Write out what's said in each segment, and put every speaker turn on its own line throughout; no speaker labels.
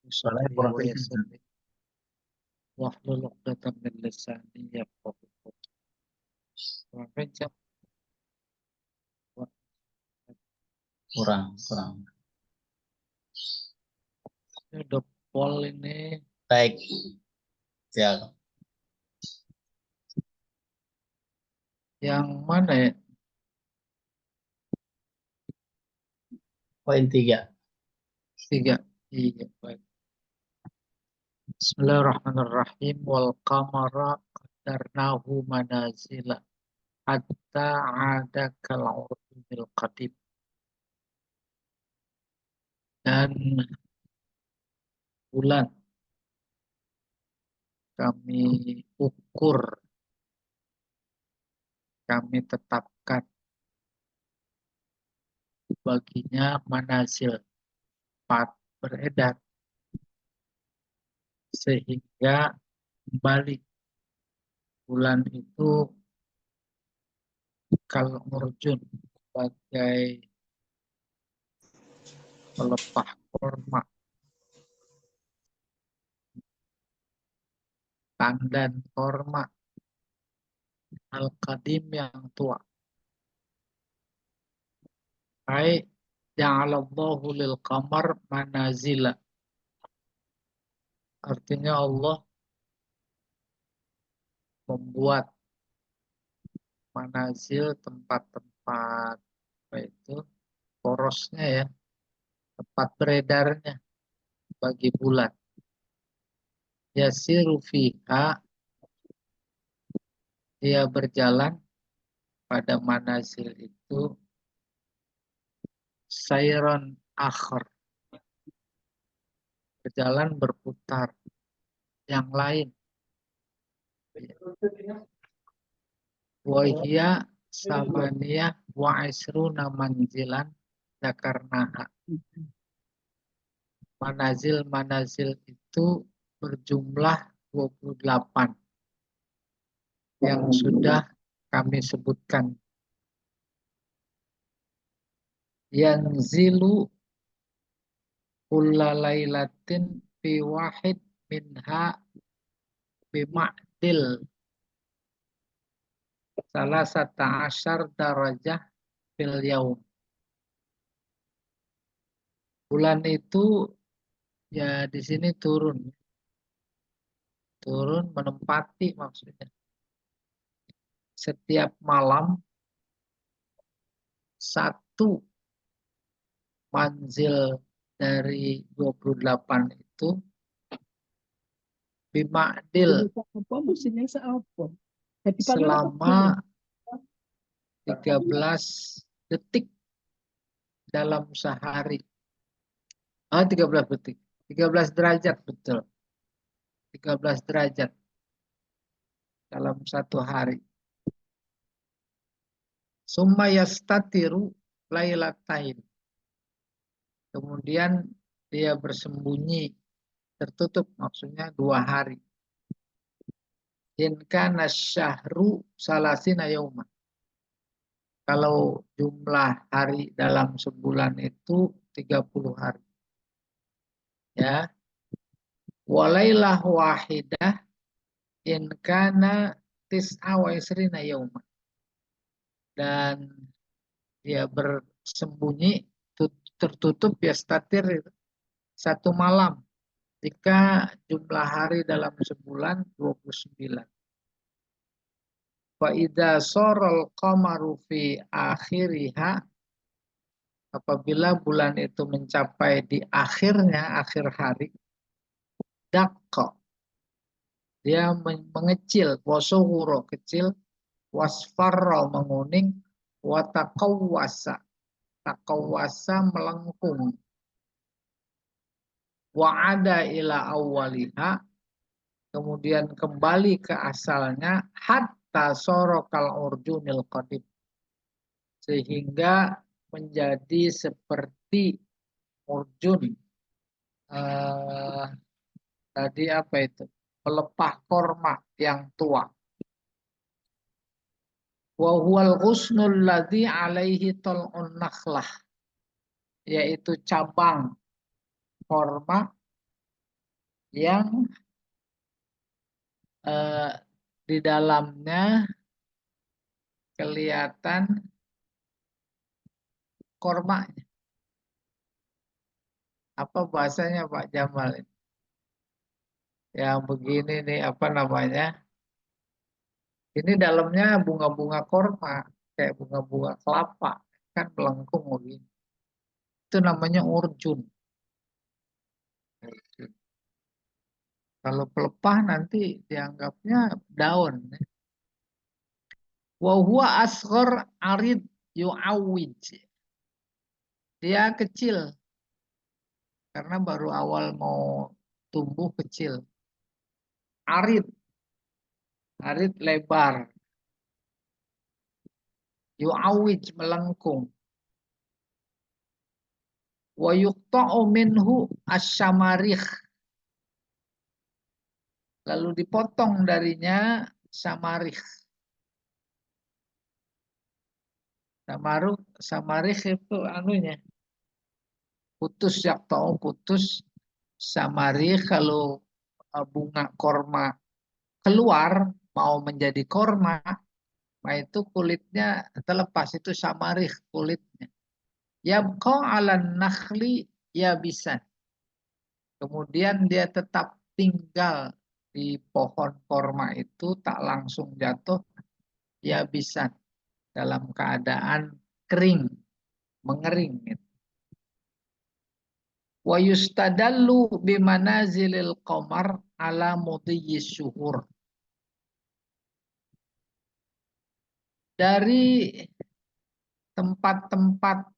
Soalnya kurang kenceng.
Wahlul 'uqdatam min lisani yafqahu qawli. Kurang kencang.
Kurang.
Ini udah pol ini.
Baik. Ya.
Yang mana ya?
Poin 3.
3. Iya, baik. Bismillahirrahmanirrahim. Wal qamara qaddarnahu manazila hatta 'ada kal 'urjunil qadim. Dan bulan kami ukur, kami tetapkan baginya manazil, tempat beredar, sehingga kembali bulan itu kalau urjun sebagai pelepah korma, tandan korma al-qadim yang tua. Hai ja'alallahu lil qamar manazila. Artinya Allah membuat manazil, tempat-tempat apa itu porosnya ya, tempat beredarnya bagi bulan. Yasiru fiha, dia berjalan pada manazil itu sayron akhir, berjalan berputar yang lain. Wahia samaniyah wa isruna manzilan zakarnaha. Manazil itu berjumlah 28 yang sudah kami sebutkan. Yanzilu kulla lailatin fi wahid minha bima'dil salasata asyar darajah fil yaum. Bulan itu ya di sini turun menempati maksudnya. Setiap malam satu manzil dari 28 itu bimakdil selama 13 detik dalam sehari. 13 detik. 13 derajat betul. 13 derajat dalam satu hari. Summa yastatiru lailatain. Kemudian dia bersembunyi, tertutup maksudnya 2 hari. In kana syahru salasina yauman. Kalau jumlah hari dalam sebulan itu 30 hari. Ya. Walailah wahidah in kana tis'a wa isrina yauman. Dan dia bersembunyi, tertutup ya statir satu malam. Jika jumlah hari dalam sebulan 29. Fa idza sorol qamaru fi akhiriha, apabila bulan itu mencapai di akhirnya, akhir hari, dakko, dia mengecil, wasohuro kecil, wasfarro menguning, watakawasa, takawasa melengkung, wa'ada ila awwaliha, kemudian kembali ke asalnya, hatta sorokal urjunil qadim, sehingga menjadi seperti urjun. Tadi apa itu? Pelepah korma yang tua. Wa huwal ghusnul ladzi alaihi tal'un nakhlah, yaitu cabang korma yang di dalamnya kelihatan korma. Apa bahasanya Pak Jamal? Yang begini nih, apa namanya? Ini dalamnya bunga-bunga korma, kayak bunga-bunga kelapa, kan melengkung begini. Itu namanya urjun. Kalau pelepah nanti dianggapnya daun. Wa huwa asghar arid yu'awwij. Dia kecil karena baru awal mau tumbuh kecil. Arid, arid lebar. Yu'awwij melengkung. Wa yuqta'u minhu asyamarikh. Lalu dipotong darinya samarikh. Samarikh itu anunya. Putus yakta'u putus. Samarikh kalau bunga korma keluar mau menjadi korma, nah itu kulitnya terlepas, itu samarikh kulitnya. Yabqa 'alan nakhli ya bisa. Kemudian dia tetap tinggal di pohon korma itu, tak langsung jatuh, ya bisa dalam keadaan kering, mengering. Wa yustadallu bimanazilil qamar ala mudhiyyi syuhur. Dari tempat-tempat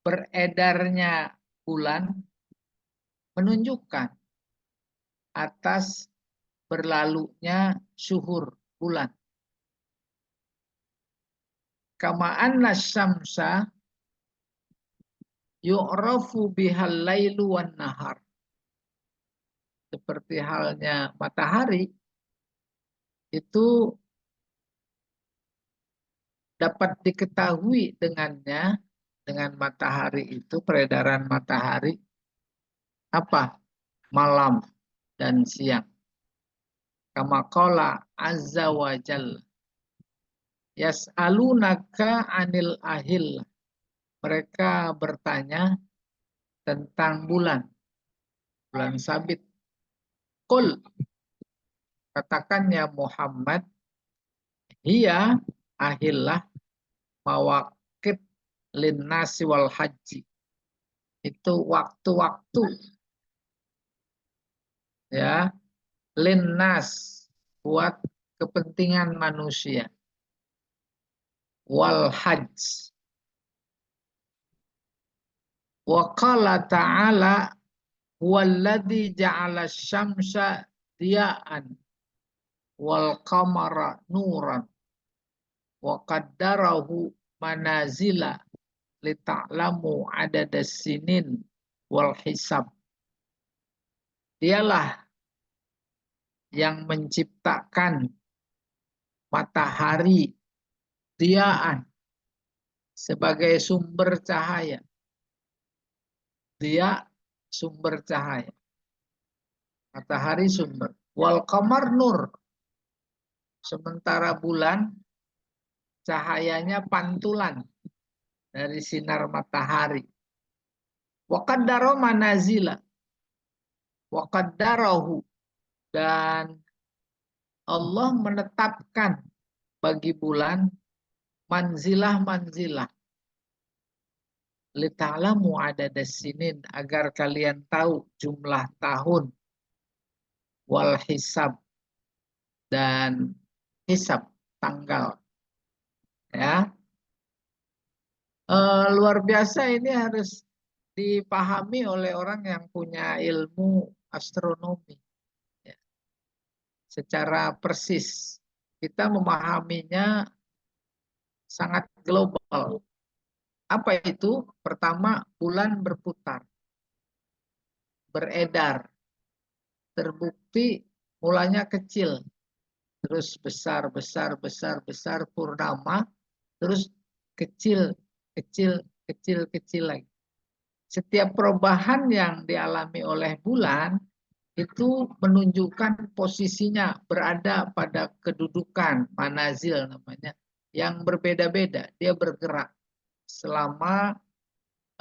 beredarnya bulan menunjukkan atas berlalunya syuhur bulan. Kama anna syamsa yu'rafu bihal lailu wan nahar. Seperti halnya matahari itu dapat diketahui dengannya, dengan matahari itu, peredaran matahari, apa? Malam dan siang. Kama qala azza wa jalla. Yas'alunaka anil ahil. Mereka bertanya tentang bulan sabit. Qul, katakan ya Muhammad, hiya ahillah mawaqit linnasi wal haji. Itu waktu-waktu ya linnas, buat kepentingan manusia, wal hajj. Wa qala ta'ala huwallazi ja'ala syamsa diya'an wal qamara nuran wa qaddarahu manazila lita'lamu adadas sinin wal hisab. Dialah yang menciptakan matahari diya'an sebagai sumber cahaya. Dia sumber cahaya. Matahari sumber. Wal qamar nur. Sementara bulan cahayanya pantulan dari sinar matahari. Wa qaddara manazila. Wa qaddarahu. Dan Allah menetapkan bagi bulan manzilah-manzilah. Lita'lamu adadas sinin, agar kalian tahu jumlah tahun, wal hisab, dan hisab, tanggal. Ya, luar biasa, ini harus dipahami oleh orang yang punya ilmu astronomi ya, secara persis. Kita memahaminya sangat global. Apa itu? Pertama, bulan berputar, beredar, terbukti mulanya kecil, terus besar, besar, besar, besar, purnama, terus kecil, kecil, kecil, kecil lagi. Setiap perubahan yang dialami oleh bulan itu menunjukkan posisinya berada pada kedudukan manazil namanya yang berbeda-beda. Dia bergerak selama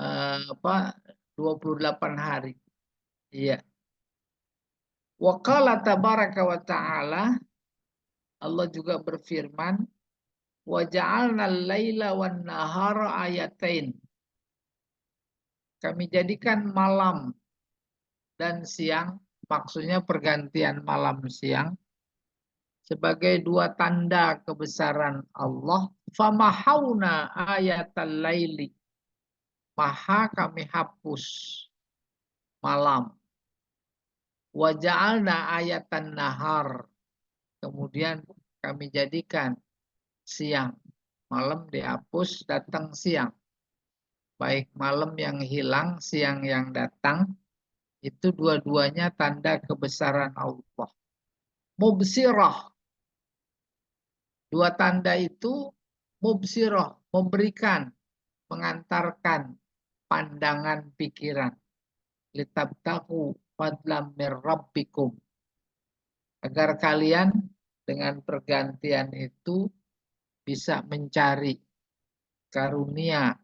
28 hari. Iya. Wa qala tabaraka wa ta'ala, Allah juga berfirman, wa ja'alna al-laila wan nahara ayatain. Kami jadikan malam dan siang, maksudnya pergantian malam siang, sebagai dua tanda kebesaran Allah. Famahawna ayatal laili. Maha kami hapus malam. Waja'alna ayatan nahar. Kemudian kami jadikan siang. Malam dihapus, datang siang. Baik malam yang hilang, siang yang datang. Itu dua-duanya tanda kebesaran Allah. Mubsirah. Dua tanda itu mubsirah, memberikan, mengantarkan pandangan pikiran. Litabtahu fadlam mir rabbikum. Agar kalian dengan pergantian itu bisa mencari karunia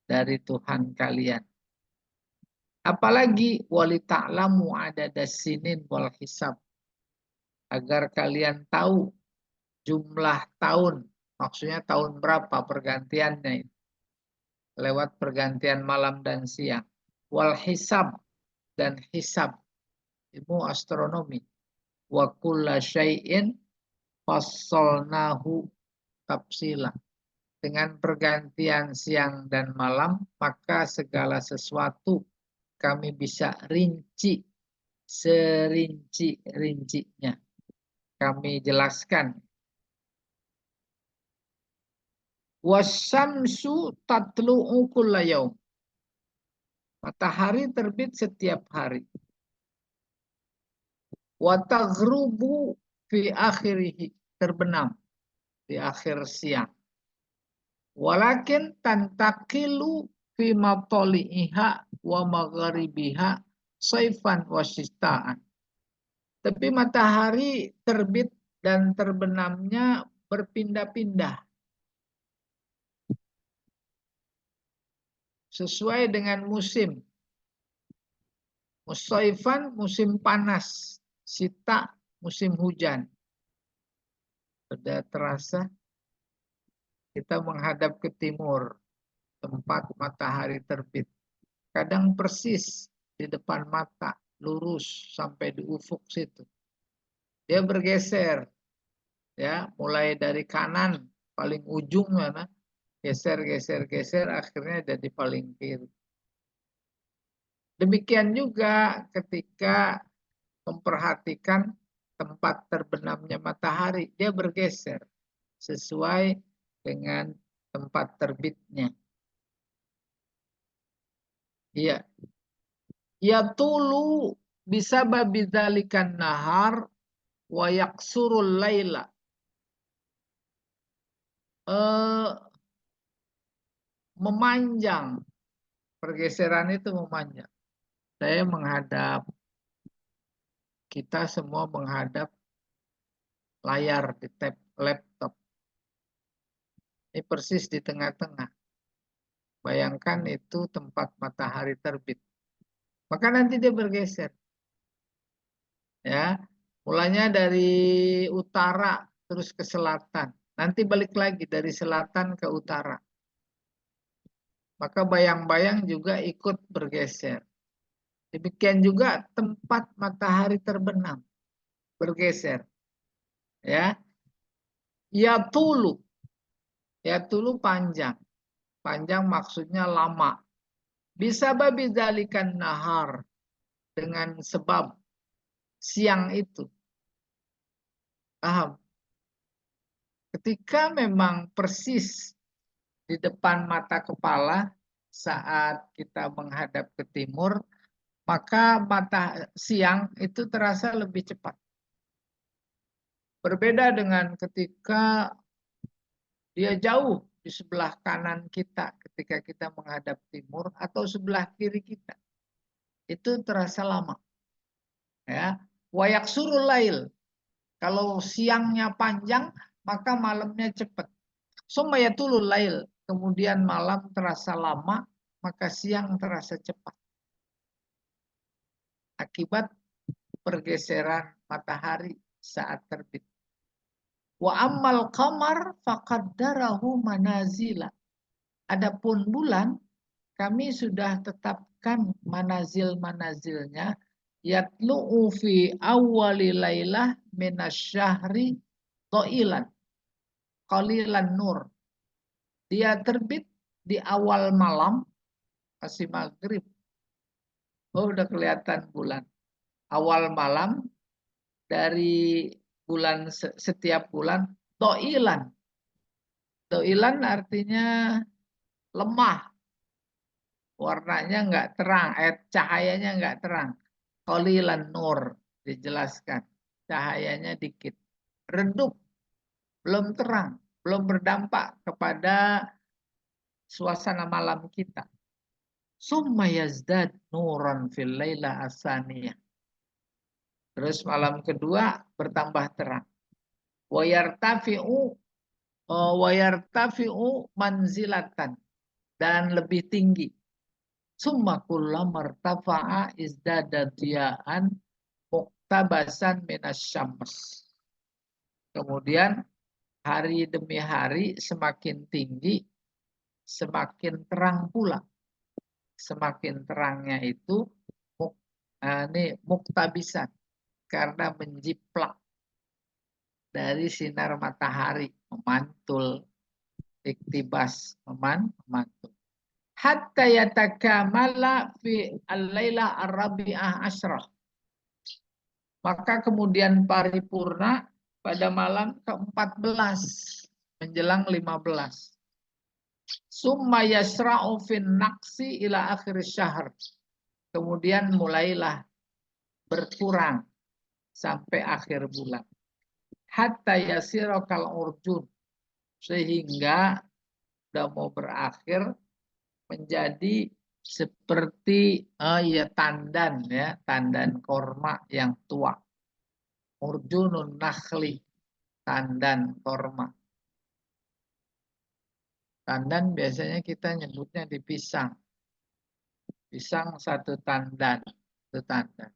dari Tuhan kalian. Apalagi wali ta'lamu adada sinin wal hisab. Agar kalian tahu jumlah tahun, maksudnya tahun berapa pergantiannya itu. Lewat pergantian malam dan siang. Wal hisab dan hisab, ilmu astronomi. Wa kulla syai'in fassalnahu tafsila. Dengan pergantian siang dan malam, maka segala sesuatu kami bisa rinci serinci-rincinya. Kami jelaskan. Wasyamsu tatlu'u kulla yaum. Matahari terbit setiap hari. Wa taghrubu fi akhirih. Terbenam di akhir siang. Walakin tantakilu fi matoli'iha wa magharibiha saifan wa syita'an. Tapi matahari terbit dan terbenamnya berpindah-pindah. Sesuai dengan musim. Musaifan musim panas. Sita musim hujan. Sudah terasa kita menghadap ke timur. Tempat matahari terbit. Kadang persis di depan mata. Lurus sampai di ufuk situ. Dia bergeser. Ya, mulai dari kanan paling ujung mana, geser, geser, geser, akhirnya jadi paling kiri. Demikian juga ketika memperhatikan tempat terbenamnya matahari, dia bergeser sesuai dengan tempat terbitnya. Iya. Ya tulu bisa babidzalikan nahar wa yaksurul laila. Memanjang, pergeseran itu memanjang. Saya menghadap, kita semua menghadap layar di tab laptop. Ini persis di tengah-tengah. Bayangkan itu tempat matahari terbit. Maka nanti dia bergeser. Ya, mulanya dari utara terus ke selatan. Nanti balik lagi dari selatan ke utara. Maka bayang-bayang juga ikut bergeser. Demikian juga tempat matahari terbenam bergeser. Ya, ya tulu panjang. Panjang maksudnya lama. Bisa babi dalikan nahar dengan sebab siang itu. Paham? Ketika memang persis di depan mata kepala saat kita menghadap ke timur, maka mata siang itu terasa lebih cepat. Berbeda dengan ketika dia jauh di sebelah kanan kita ketika kita menghadap timur atau sebelah kiri kita. Itu terasa lama. Ya. Wayak surul lail. Kalau siangnya panjang, maka malamnya cepat. Sumayatulul lail. Kemudian malam terasa lama, maka siang terasa cepat. Akibat pergeseran matahari saat terbit. Wa ammal qamar faqaddarahu manazila. Adapun bulan, kami sudah tetapkan manazil-manazilnya. Yatlu'u fi awwali lailah minasyahri qailan. Qalilan nur. Dia terbit di awal malam, masih maghrib. Oh, udah kelihatan bulan. Awal malam dari bulan setiap bulan toilan. Toilan artinya lemah. Warnanya enggak terang, cahayanya enggak terang. Qalilan nur dijelaskan. Cahayanya dikit. Redup, belum terang, belum berdampak kepada suasana malam kita. Summa yazdad nuran fil laila asaniyah. Terus malam kedua bertambah terang. Wayartafi'u manzilatan, dan lebih tinggi. Summa kullama martafa'a izdada diya'an muktabasan minasyams. Kemudian hari demi hari semakin tinggi, semakin terang pula. Semakin terangnya itu muktabisan, karena menjiplak dari sinar matahari, memantul, iktibas, memantul. Hatta yatakamala fi al-laila ar-rabi'ah asyrah. Maka kemudian paripurna pada malam ke-14 menjelang 15. Summa yasra'u fin naqsi ila akhir syahr. Kemudian mulailah berkurang sampai akhir bulan. Hatta yasira kal urjun, sehingga sudah mau berakhir menjadi seperti tandan, ya, tandan korma yang tua. Urjunun nakhli, tandan korma. Tandan biasanya kita nyebutnya di pisang. Pisang satu tandan, itu tandan.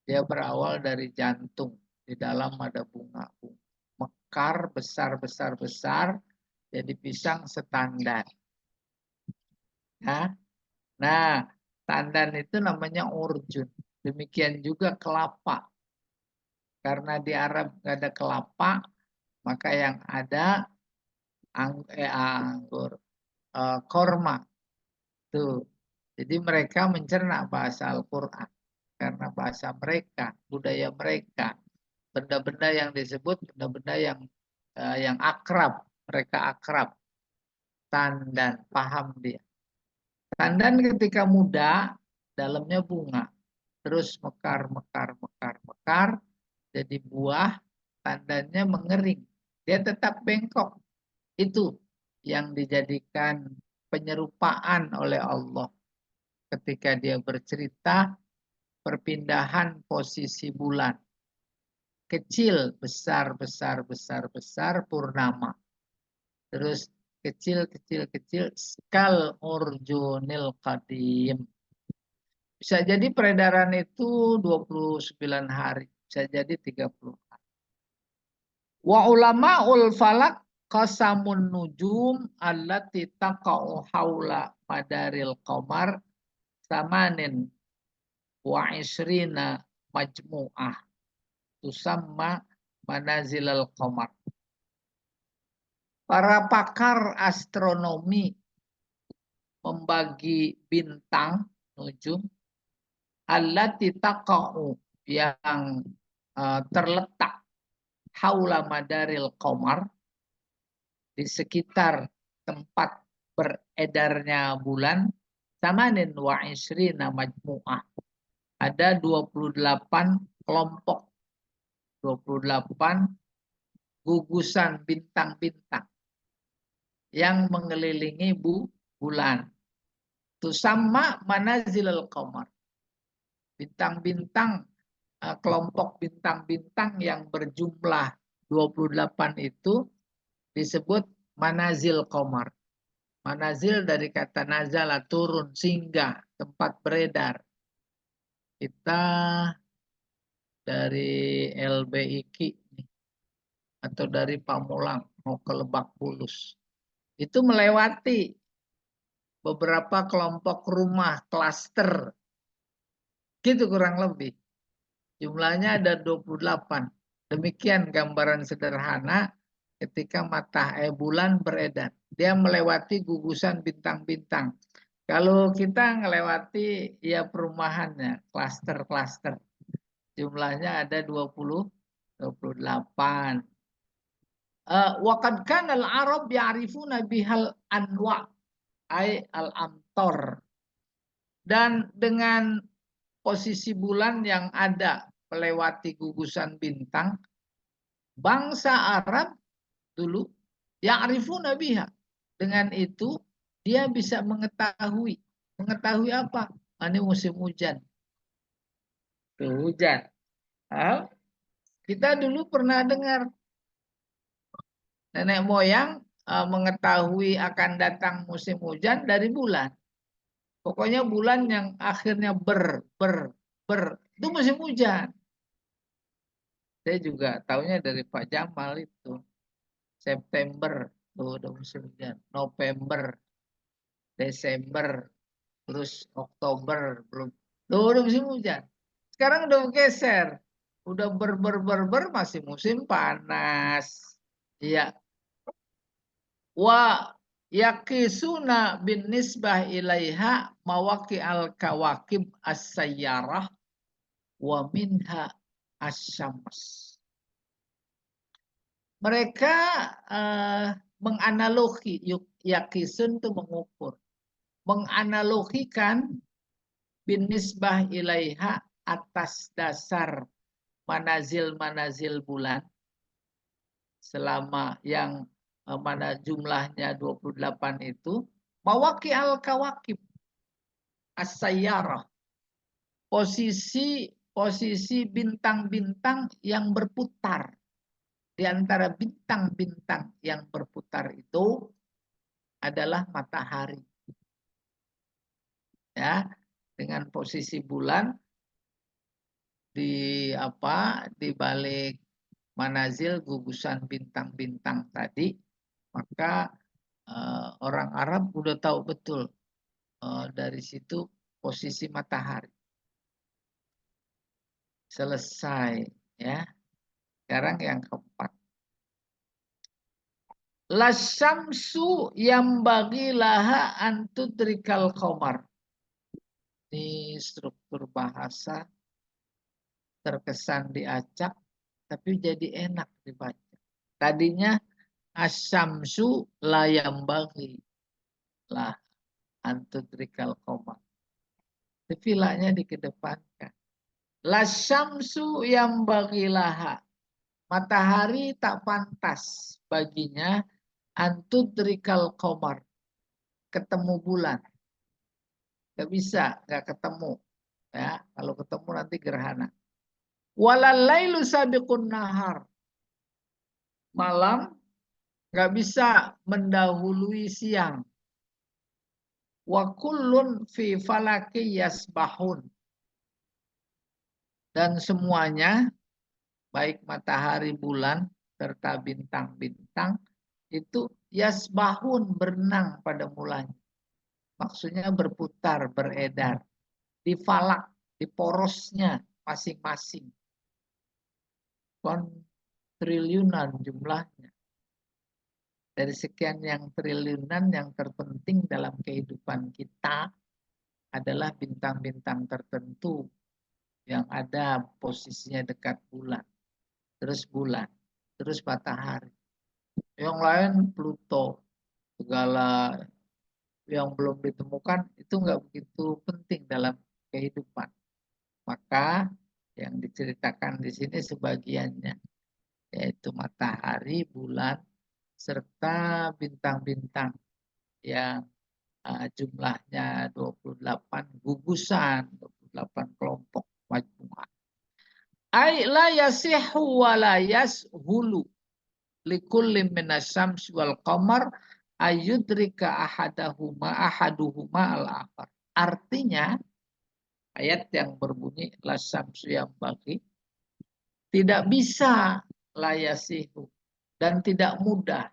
Dia berawal dari jantung. Di dalam ada bunga-bunga. Mekar besar-besar-besar, jadi pisang setandan. Ya. Nah, tandan itu namanya urjun. Demikian juga kelapa. Karena di Arab nggak ada kelapa, maka yang ada anggur, korma. Tuh. Jadi mereka mencerna bahasa Al-Quran. Karena bahasa mereka, budaya mereka. Benda-benda yang disebut, benda-benda yang akrab. Mereka akrab. Tandan, paham dia. Tandan ketika muda, dalamnya bunga. Terus mekar, jadi buah, tandannya mengering. Dia tetap bengkok. Itu yang dijadikan penyerupaan oleh Allah. Ketika dia bercerita perpindahan posisi bulan. Kecil, besar, purnama. Terus kecil, skal urjunil qadim. Bisa jadi peredaran itu 29 hari. Bisa jadi 30 hari. Wa ulama'ul falak qasamun nujum allati taqa'u haula madaril qamar samanin wa isrina majmu'ah tusamma manazilal qamar. Para pakar astronomi membagi bintang nujum allati taqa'u, yang terletak haula madaril qamar, di sekitar tempat beredarnya bulan, samanin wa isrina majmu'ah. Ada 28 kelompok 28 gugusan bintang-bintang yang mengelilingi bulan. Itu sama manazilul qamar. Bintang-bintang, kelompok bintang-bintang yang berjumlah 28 itu disebut manazil qamar. Manazil dari kata nazala, turun, singgah, tempat beredar. Kita dari LBIK atau dari Pamulang mau ke Lebak Bulus. Itu melewati beberapa kelompok rumah, klaster. Gitu kurang lebih. Jumlahnya ada 28. Demikian gambaran sederhana ketika bulan beredar. Dia melewati gugusan bintang-bintang. Kalau kita melewati ya perumahannya, klaster-klaster. Jumlahnya ada 28. Waqad kana al-Arab ya'rifuna bihal anwa' ay al-amtor. Dan dengan posisi bulan yang ada melewati gugusan bintang, bangsa Arab dulu ya'rifuna biha. Dengan itu dia bisa mengetahui apa? Ini musim hujan. Hujan. Kita dulu pernah dengar nenek moyang mengetahui akan datang musim hujan dari bulan. Pokoknya bulan yang akhirnya ber, itu musim hujan. Saya juga tahunya dari Pak Jamal itu. September, tuh udah musim hujan. November, Desember, terus Oktober, belum. Tuh udah musim hujan. Sekarang udah geser. Udah masih musim panas. Iya. Wa yakisuna bin nisbah ilaiha mawaki al kawakib as-sayyarah wa minha asyams. Mereka menganalogi, yakisun itu mengukur, menganalogikan bin nisbah ilaiha atas dasar manazil-manazil bulan selama yang mana jumlahnya 28 itu, mawaki al-kawakib as-sayyarah, posisi bintang-bintang yang berputar. Di antara bintang-bintang yang berputar itu adalah matahari. Ya, dengan posisi bulan di balik manazil gugusan bintang-bintang tadi, maka orang Arab udah tahu betul dari situ posisi matahari. Selesai, ya. Sekarang yang keempat. Lasyamsu yang bagi laha antudrikal qamar. Ini struktur bahasa terkesan diacak, tapi jadi enak dibaca. Tadinya asyamsu layam bagi lah antudrikal qamar. Tapi lahnya dikedepankan. Lasyamsu yang bagi laha. Matahari tak pantas baginya antudrikal qamar. Ketemu bulan. Gak bisa, gak ketemu. Ya, kalau ketemu nanti gerhana. Walalailu sabiqun nahar. Malam gak bisa mendahului siang. Wa kullun fi falaki yasbahun. Dan semuanya, baik matahari, bulan, serta bintang-bintang, itu yasbahun, berenang pada mulanya. Maksudnya berputar, beredar. Di falak, di porosnya masing-masing. Triliunan jumlahnya. Dari sekian yang triliunan, yang terpenting dalam kehidupan kita adalah bintang-bintang tertentu yang ada posisinya dekat bulan. Terus matahari. Yang lain Pluto, segala yang belum ditemukan itu nggak begitu penting dalam kehidupan. Maka Yang diceritakan di sini sebagiannya, yaitu matahari, bulan, serta bintang-bintang yang jumlahnya 28 gugusan, 28 kelompok majmu'ah. Ai la yasihu wa la yashulu likulli minasyams wal qamar ayudrika ahaduhuma al-akhar. Artinya ayat yang berbunyi la syamsu yang bagi tidak bisa la yasihu dan tidak mudah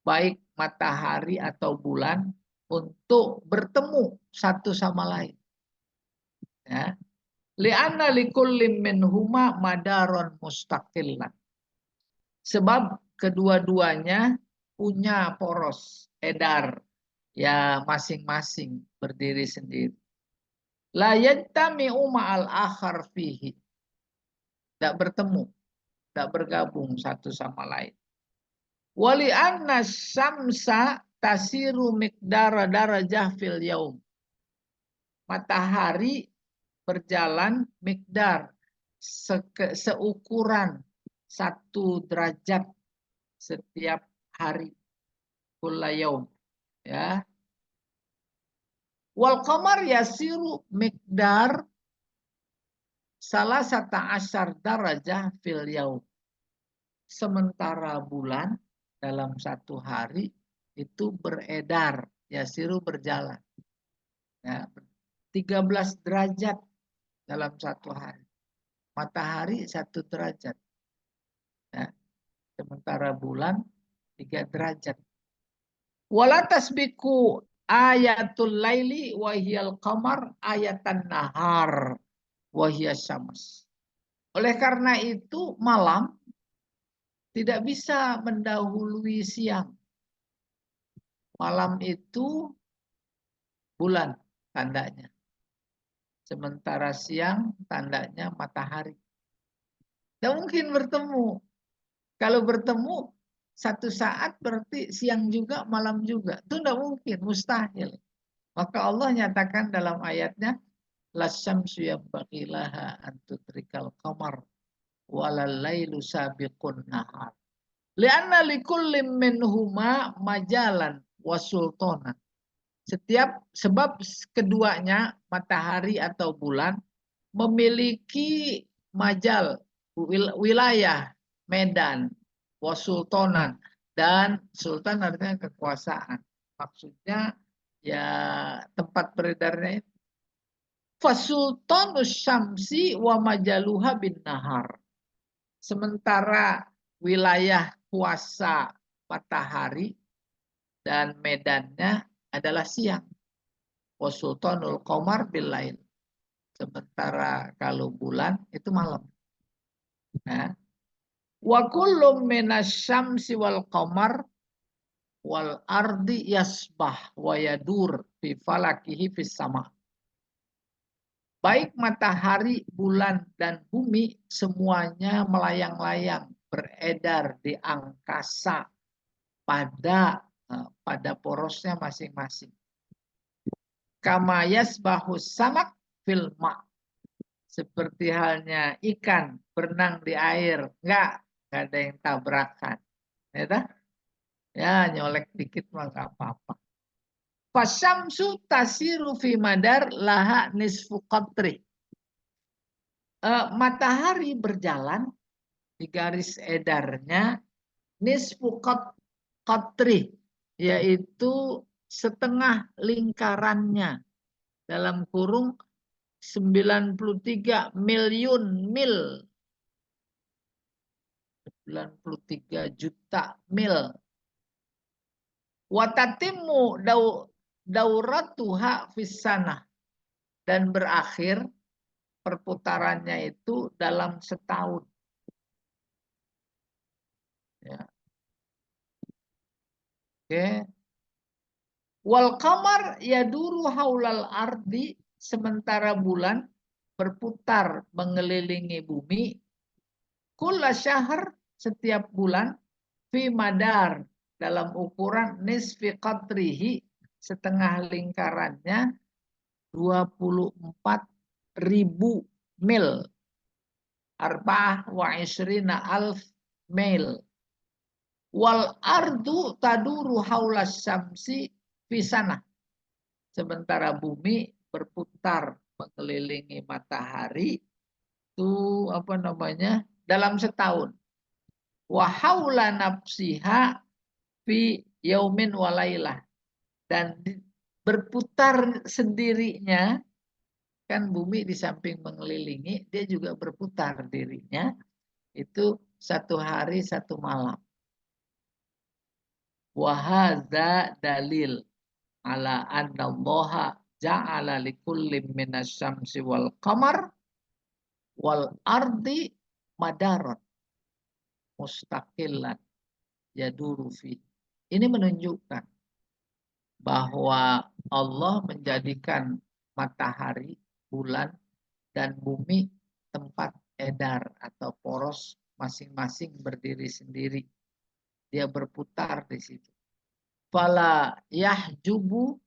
baik matahari atau bulan untuk bertemu satu sama lain. Ya. Li'anna likulli minhuma madaron mustaqillan. Sebab kedua-duanya punya poros edar ya masing-masing berdiri sendiri. La yajtami'u ma'al akhar fihi. Tidak bertemu, tidak bergabung satu sama lain. Wali anna syamsa tasiru miqdara darajah fil yaum. Matahari berjalan miqdar seukuran 1 derajat setiap hari, kulla yaum, ya. Wal qamar yasiru miqdar salasata asyar darajah fil yaum. Sementara bulan dalam 1 hari itu beredar, yasiru berjalan, ya, 13 derajat dalam 1 hari. Matahari 1 derajat, ya. Sementara bulan 3 derajat. Wala tasbiku ayatul laili wahiyal qamar ayatan nahar wahiyas syams. Oleh karena itu malam tidak bisa mendahului siang. Malam itu bulan tandanya. Sementara siang tandanya matahari. Tidak mungkin bertemu. Kalau bertemu satu saat berarti siang juga, malam juga. Itu tidak mungkin, mustahil. Maka Allah nyatakan dalam ayatnya, lasyamsu yanbaghi laha an tudrikal qamar walal lailu sabiqun nahar. Lianna likulli minhuma majalan wa sultanan. Sebab keduanya matahari atau bulan memiliki majal, wilayah, medan, wasultanan, dan sultan artinya kekuasaan. Maksudnya ya tempat beredarnya itu. Fasultanus syamsi wa majaluha bin nahar. Sementara wilayah kuasa matahari dan medannya adalah siang. Wasultanul qamar bil lail. Sementara kalau bulan itu malam. Nah, wa kullu minasyamsi wal qamar wal ardi yasbah wa yadur fi falakihi fis sama. Baik matahari, bulan dan bumi semuanya melayang-layang, beredar di angkasa pada porosnya masing-masing. Kama yasbahus samak fil ma'. Seperti halnya ikan berenang di air, enggak ada yang tabrakan. Ya, nyolek dikit mah enggak apa-apa. Fasyamsu tasiru fi madar laha nisfu qatri. Matahari berjalan di garis edarnya nisfu qatri, yaitu setengah lingkarannya, dalam kurung 93 miliun mil, 93 juta mil. Watatimu dauratuha fissanah, dan berakhir perputarannya itu dalam setahun. Ya. Oke. Wal qamar yaduru haulal ardi, sementara bulan berputar mengelilingi bumi. Kulla syahr, setiap bulan, fi madar, dalam ukuran nisfi qatrihi, setengah lingkarannya 24.000 mil. Arba'ah wa isrina alf mil. Wal ardu taduru haula syamsi fisana. Sementara bumi berputar mengelilingi matahari itu apa namanya? Dalam setahun. Wa haula nafsiha fi yaumin walailah. Dan berputar sendirinya, kan bumi di samping mengelilingi, dia juga berputar dirinya, itu 1 hari 1 malam. Wahada dalil ala anna allaha ja'ala likulli minasyamsi wal qamar wal ardi madarat mustaqillan yaduru fi. Ini menunjukkan bahwa Allah menjadikan matahari, bulan, dan bumi tempat edar atau poros masing-masing berdiri sendiri. Dia berputar di situ. Fala yahjubu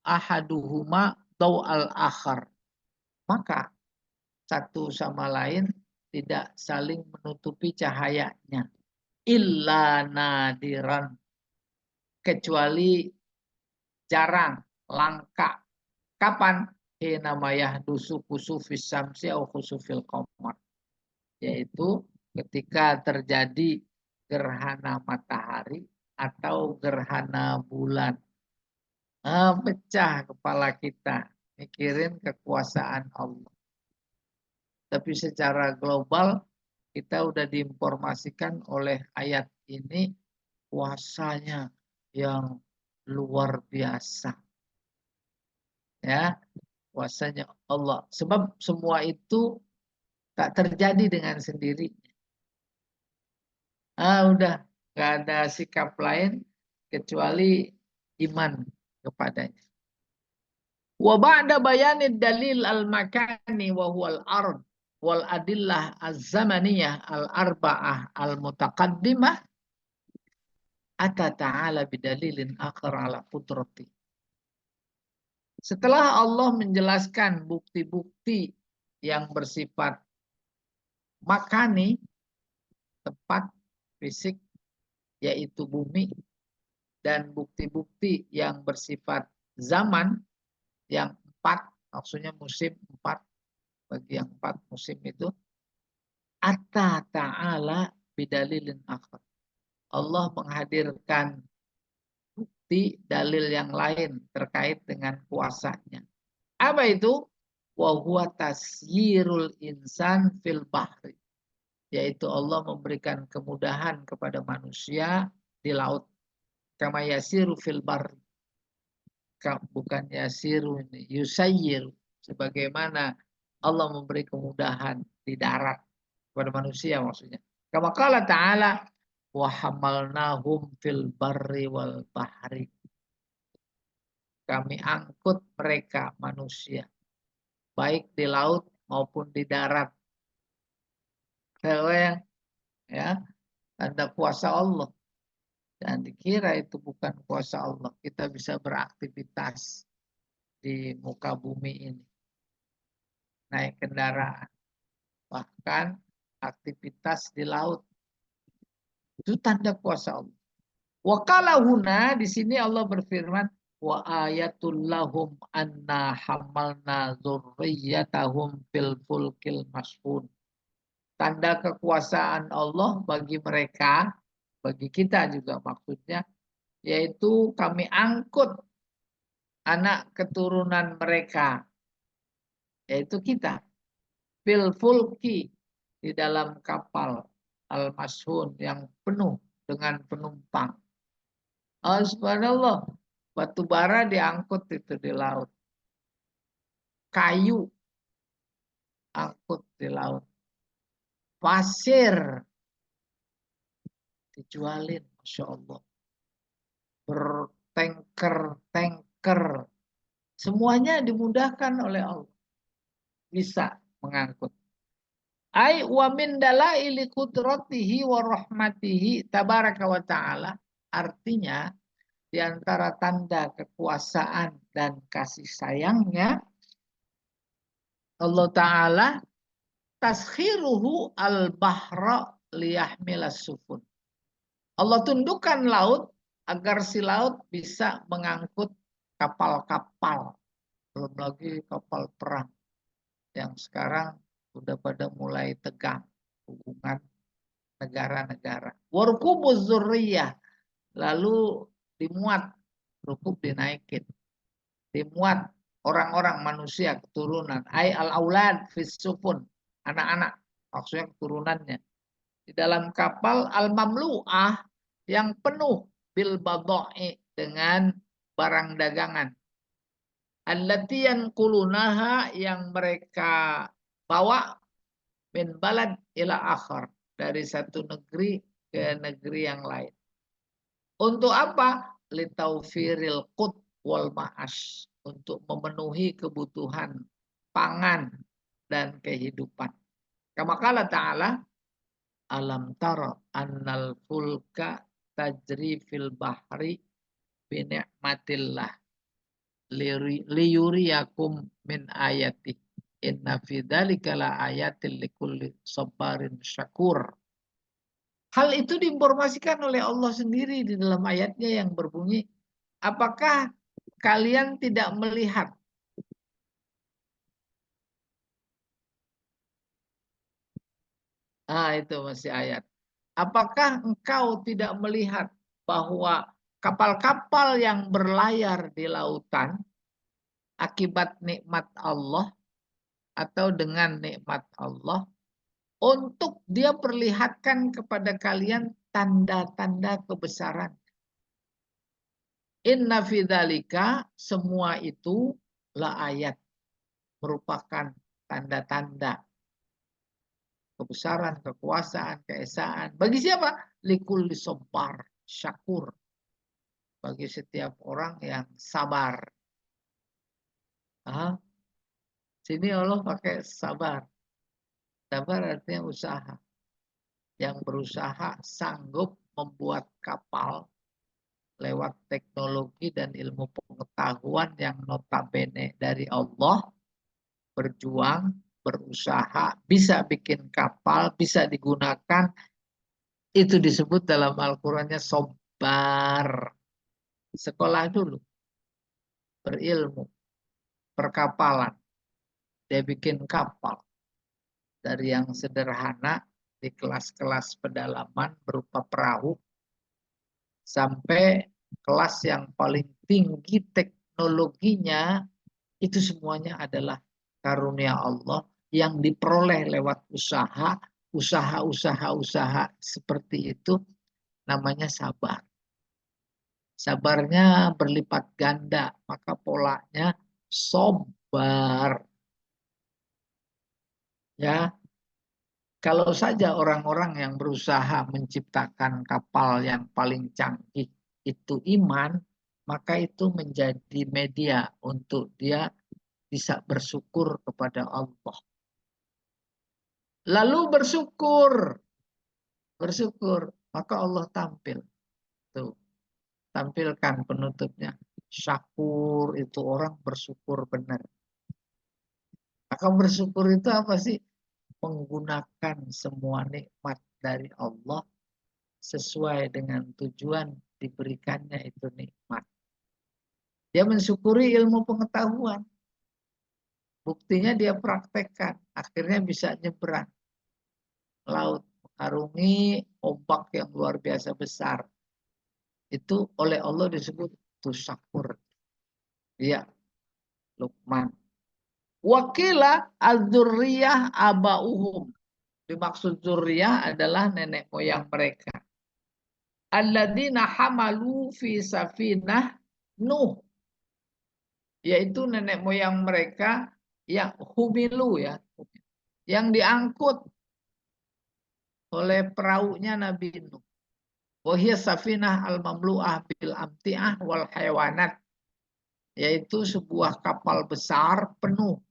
ahaduhuma daw'al akhar. Maka satu sama lain tidak saling menutupi cahayanya. Illa nadiran. Kecuali jarang, langka. Kapan? Hina mayahdusu kusufis syamsi au kusufil qamar. Yaitu ketika terjadi gerhana matahari atau gerhana bulan. Pecah kepala kita mikirin kekuasaan Allah. Tapi secara global kita udah diinformasikan oleh ayat ini kuasanya yang luar biasa. Ya, kuasanya Allah. Sebab semua itu tak terjadi dengan sendirinya. Udah nggak ada sikap lain kecuali iman kepadanya. Wa ba'da bayanid dalil al-makani wa huwal ard wal adillah az-zamaniyah al-arba'ah al-mutaqaddimah ata ta'ala bidalilin akhar ala qudrati. Setelah Allah menjelaskan bukti-bukti yang bersifat makani, tempat fisik, yaitu bumi, dan bukti-bukti yang bersifat zaman, yang 4, maksudnya musim 4, bagi yang 4 musim itu, atta ta'ala bidalilin akhar. Allah menghadirkan bukti dalil yang lain terkait dengan kuasanya. Apa itu? Wa huwa tasyirul insan fil bahri. Yaitu Allah memberikan kemudahan kepada manusia di laut. Kama yasiru fil barri. Bukan yasiru ini, yusayyiru. Sebagaimana Allah memberi kemudahan di darat kepada manusia maksudnya. Kama qala ta'ala wa hamalnahum fil barri wal bahri. Kami angkut mereka manusia baik di laut maupun di darat. Ya, tanda kuasa Allah. Dan dikira itu bukan kuasa Allah. Kita bisa beraktivitas di muka bumi ini. Naik kendaraan. Bahkan aktivitas di laut. Itu tanda kuasa Allah. Wa qala huna, di sini Allah berfirman, wa ayatul lahum anna hamalna dzurriyyatahum fil fulkil mashhun. Tanda kekuasaan Allah bagi mereka, bagi kita juga maksudnya, yaitu kami angkut anak keturunan mereka, yaitu kita, fil fulki, di dalam kapal al-mashhun yang penuh dengan penumpang. Subhanallah, batu bara diangkut itu di laut, kayu angkut di laut, pasir dijualin, Masya Allah, bertengker-tengker, semuanya dimudahkan oleh Allah, bisa mengangkut. Ai wa min dalaili qudratihi wa rahmatihi tabaraka wa ta'ala. Artinya di antara tanda kekuasaan dan kasih sayangnya Allah Ta'ala taskhiruhu al-bahra liyahmilas sufun. Allah tundukkan laut agar si laut bisa mengangkut kapal-kapal. Belum lagi kapal perang yang sekarang sudah pada mulai tegang hubungan negara-negara. Warkubuz zurriyah, lalu dimuat, rukub dinaikin, dimuat orang-orang manusia keturunan, ay al-aulad fis sufun, anak-anak, maksudnya keturunannya. Di dalam kapal al-mamlu'ah yang penuh bil badha'i dengan barang dagangan. Allati yanqulunaha yang mereka bawa min balad ila akhar, dari satu negeri ke negeri yang lain. Untuk apa? Litaufiril qut wal ma'ash, untuk memenuhi kebutuhan pangan dan kehidupan. Kama qala ta'ala, alam tara annal fulka tajri fil bahri bi ni'matillah liyuriyakum min ayati inna fi dzalika la ayatil likulli sabarin syakur. Hal itu diinformasikan oleh Allah sendiri di dalam ayatnya yang berbunyi, apakah kalian tidak melihat itu masih ayat. Apakah engkau tidak melihat bahwa kapal-kapal yang berlayar di lautan akibat nikmat Allah atau dengan nikmat Allah, untuk dia perlihatkan kepada kalian tanda-tanda kebesaran. Inna fi dzalika, semua itu la ayat, merupakan tanda-tanda kebesaran, kekuasaan, keesaan. Bagi siapa? Likulli sabar, syakur. Bagi setiap orang yang sabar. Sini Allah pakai sabar. Sabar artinya usaha. Yang berusaha sanggup membuat kapal lewat teknologi dan ilmu pengetahuan yang notabene dari Allah, berjuang, berusaha, bisa bikin kapal, bisa digunakan, itu disebut dalam Al-Qur'annya sobar. Sekolah dulu, berilmu, perkapalan. Dia bikin kapal dari yang sederhana di kelas-kelas pedalaman berupa perahu sampai kelas yang paling tinggi teknologinya, itu semuanya adalah karunia Allah yang diperoleh lewat usaha seperti itu, namanya sabar. Sabarnya berlipat ganda, maka polanya sobar. Ya, kalau saja orang-orang yang berusaha menciptakan kapal yang paling canggih itu iman, maka itu menjadi media untuk dia bisa bersyukur kepada Allah. Lalu bersyukur, maka Allah tampil. Tuh, tampilkan penutupnya. Syakur itu orang bersyukur benar. Maka bersyukur itu apa sih? Menggunakan semua nikmat dari Allah sesuai dengan tujuan diberikannya itu nikmat. Dia mensyukuri ilmu pengetahuan. Buktinya dia praktekkan. Akhirnya bisa nyebrang laut, mengarungi ombak yang luar biasa besar. Itu oleh Allah disebut tusakur. Dia Luqman. Wakila az-zurriyah aba'uhum. Dimaksud zurriyah adalah nenek moyang mereka. Alladzina hamalu fi safinah Nuh. Yaitu nenek moyang mereka yang humilu, ya, yang diangkut oleh perahunya Nabi Nuh. Wahia safinah al-mamlu'ah bil amti'ah wal hayawanat. Yaitu sebuah kapal besar penuh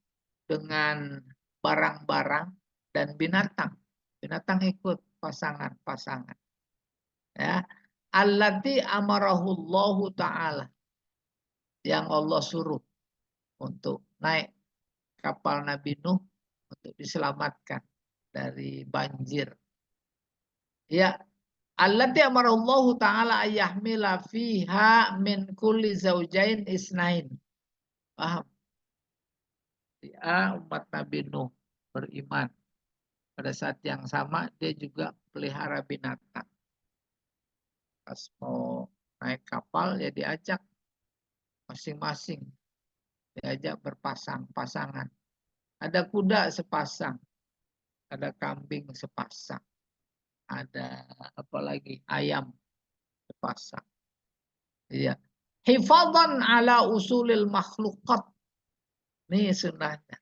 dengan barang-barang dan binatang. Binatang ikut pasangan-pasangan. Ya. Allati amarahullahu ta'ala. Yang Allah suruh untuk naik kapal Nabi Nuh untuk diselamatkan dari banjir. Ya, allati amarallahu ta'ala ayyahmila fiha min kulli zaujain isnain. Paham? Ya, umat Nabi Nuh beriman. Pada saat yang sama dia juga pelihara binatang. Pas mau naik kapal ya diajak masing-masing. Diajak berpasang-pasangan. Ada kuda sepasang. Ada kambing sepasang. Ada apa lagi? Ayam sepasang. Iya. Hifadhan ala usulil makhlukat. Ini sunnahnya.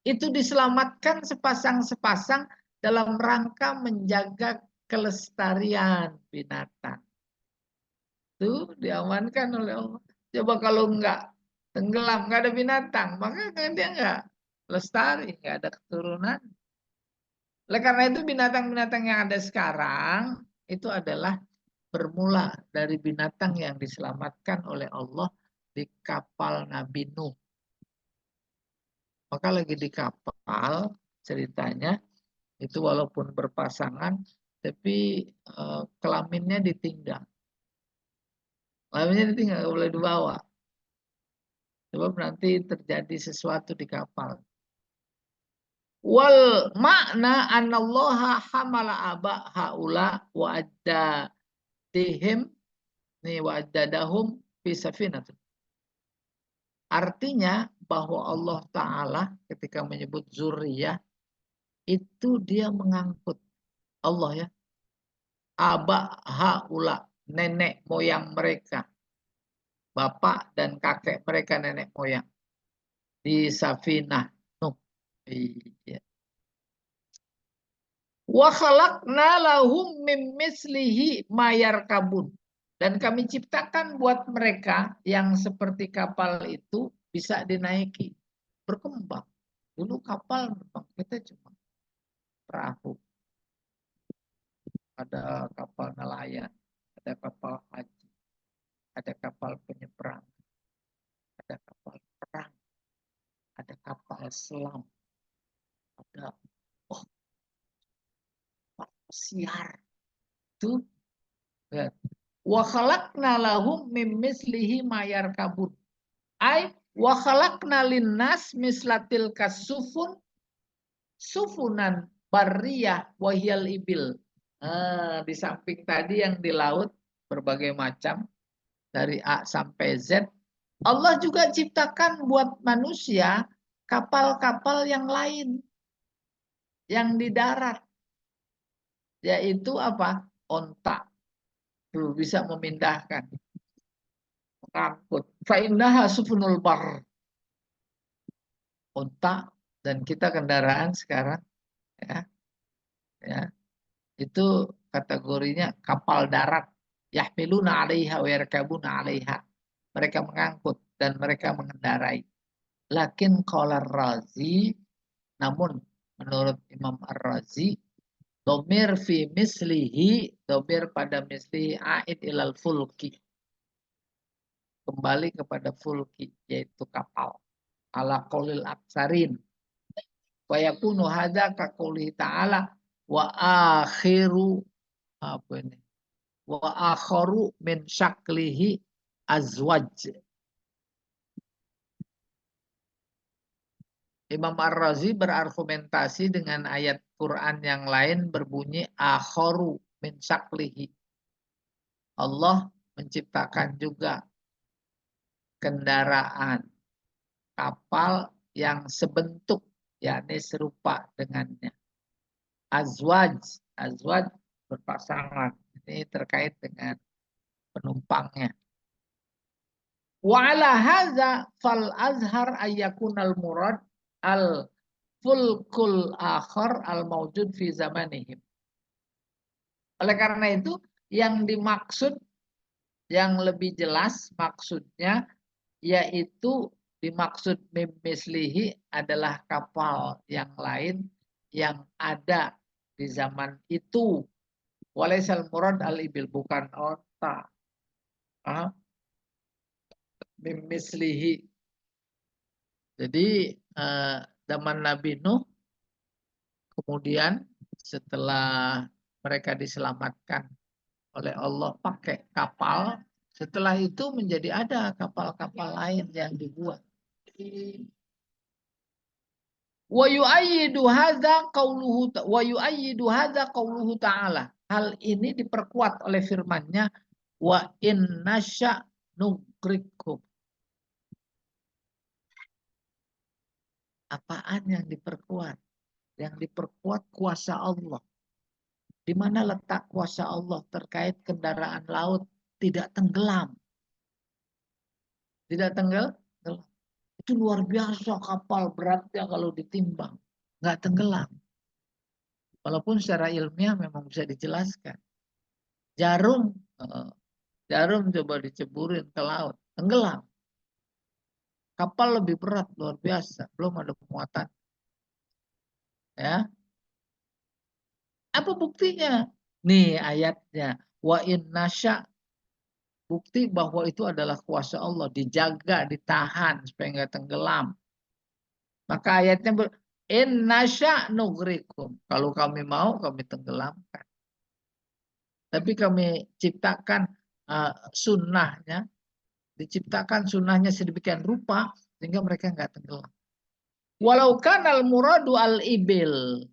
Itu diselamatkan sepasang-sepasang dalam rangka menjaga kelestarian binatang. Itu diamankan oleh Allah. Coba kalau enggak tenggelam, enggak ada binatang, maka dia enggak lestari, enggak ada keturunan. Oleh karena itu binatang-binatang yang ada sekarang itu adalah bermula dari binatang yang diselamatkan oleh Allah di kapal Nabi Nuh. Maka lagi di kapal ceritanya itu walaupun berpasangan tapi kelaminnya ditinggal. Kelaminnya ditinggal, nggak boleh dibawa. Sebab nanti terjadi sesuatu di kapal. Wal makna anallaha hamala aba haula wa addadihim ni wa addadahum fi safinah. Artinya bahwa Allah Ta'ala ketika menyebut zuriyah itu dia mengangkut Allah ya. Aba haula, nenek moyang mereka. Bapak dan kakek mereka nenek moyang. Di Safinah Nuh. Iya. Wa khalaqna lahum mim mislihi mayarkabun. Dan kami ciptakan buat mereka yang seperti kapal itu bisa dinaiki. Berkembang. Dulu kapal memang kita cuma perahu. Ada kapal nelayan, ada kapal haji, ada kapal penyeberang, ada kapal perang, ada kapal selam, ada kapal pesiar. Itu ya. Wa khalaqna lahum mim mislihi mayarkabun. Ai wa khalaqna linnas mislatil kasufun sufunan barriyah wahyal ibil. Di samping tadi yang di laut berbagai macam dari A sampai Z, Allah juga ciptakan buat manusia kapal-kapal yang lain yang di darat, yaitu apa? Onta. Tuh, bisa memindahkan, mengangkut. Fa'innaha sufunul bar. Onta dan kita kendaraan sekarang ya itu kategorinya kapal darat. Yahmiluna 'alaiha wa yarkabuna 'alaiha. Mereka mengangkut dan mereka mengendarai. Lakin qala Ar-Razi, namun menurut Imam Ar-Razi, domir fi mislihi, domir pada mislihi a'id ilal fulki. Kembali kepada fulki, yaitu kapal. Ala qaulil aksarin. Wa yakunu hadza ka qouli ta'ala wa akhiru apa ini? Wa akharu min syaklihi azwaj. Imam Ar-Razi berargumentasi dengan ayat Quran yang lain berbunyi akharu min syaklihi. Allah menciptakan juga kendaraan kapal yang sebentuk, yakni serupa dengannya. Azwaj, azwaj berpasangan. Ini terkait dengan penumpangnya. Wa ala hadza fal azhar ayyakunal murad al fulkul akhar al maujud fi zamanihim. Oleh karena itu yang dimaksud yang lebih jelas maksudnya yaitu dimaksud mislihi adalah kapal yang lain yang ada di zaman itu. Walaisal murad al ibil, bukan onta. Mislihi Jadi zaman Nabi Nuh, kemudian setelah mereka diselamatkan oleh Allah pakai kapal, setelah itu menjadi ada kapal-kapal lain yang dibuat. Wa yu'ayyidu hadza qauluhu ta'ala. Hal ini diperkuat oleh firman-Nya, wa in nasya nugrikum. Apaan yang diperkuat? Yang diperkuat kuasa Allah. Di mana letak kuasa Allah terkait kendaraan laut tidak tenggelam. Tidak tenggelam. Itu luar biasa kapal beratnya kalau ditimbang. Nggak tenggelam. Walaupun secara ilmiah memang bisa dijelaskan. Jarum coba diceburin ke laut. Tenggelam. Kapal lebih berat, luar biasa. Belum ada muatan. Ya. Apa buktinya? Nih ayatnya. Wa in nasya. Bukti bahwa itu adalah kuasa Allah. Dijaga, ditahan supaya nggak tenggelam. Maka ayatnya in nasya nugrikum. Kalau kami mau, kami tenggelamkan. Tapi kami ciptakan sunnahnya. Diciptakan sunnahnya sedemikian rupa. Sehingga mereka nggak tenggelam. Walau kan al-muradu al-ibil.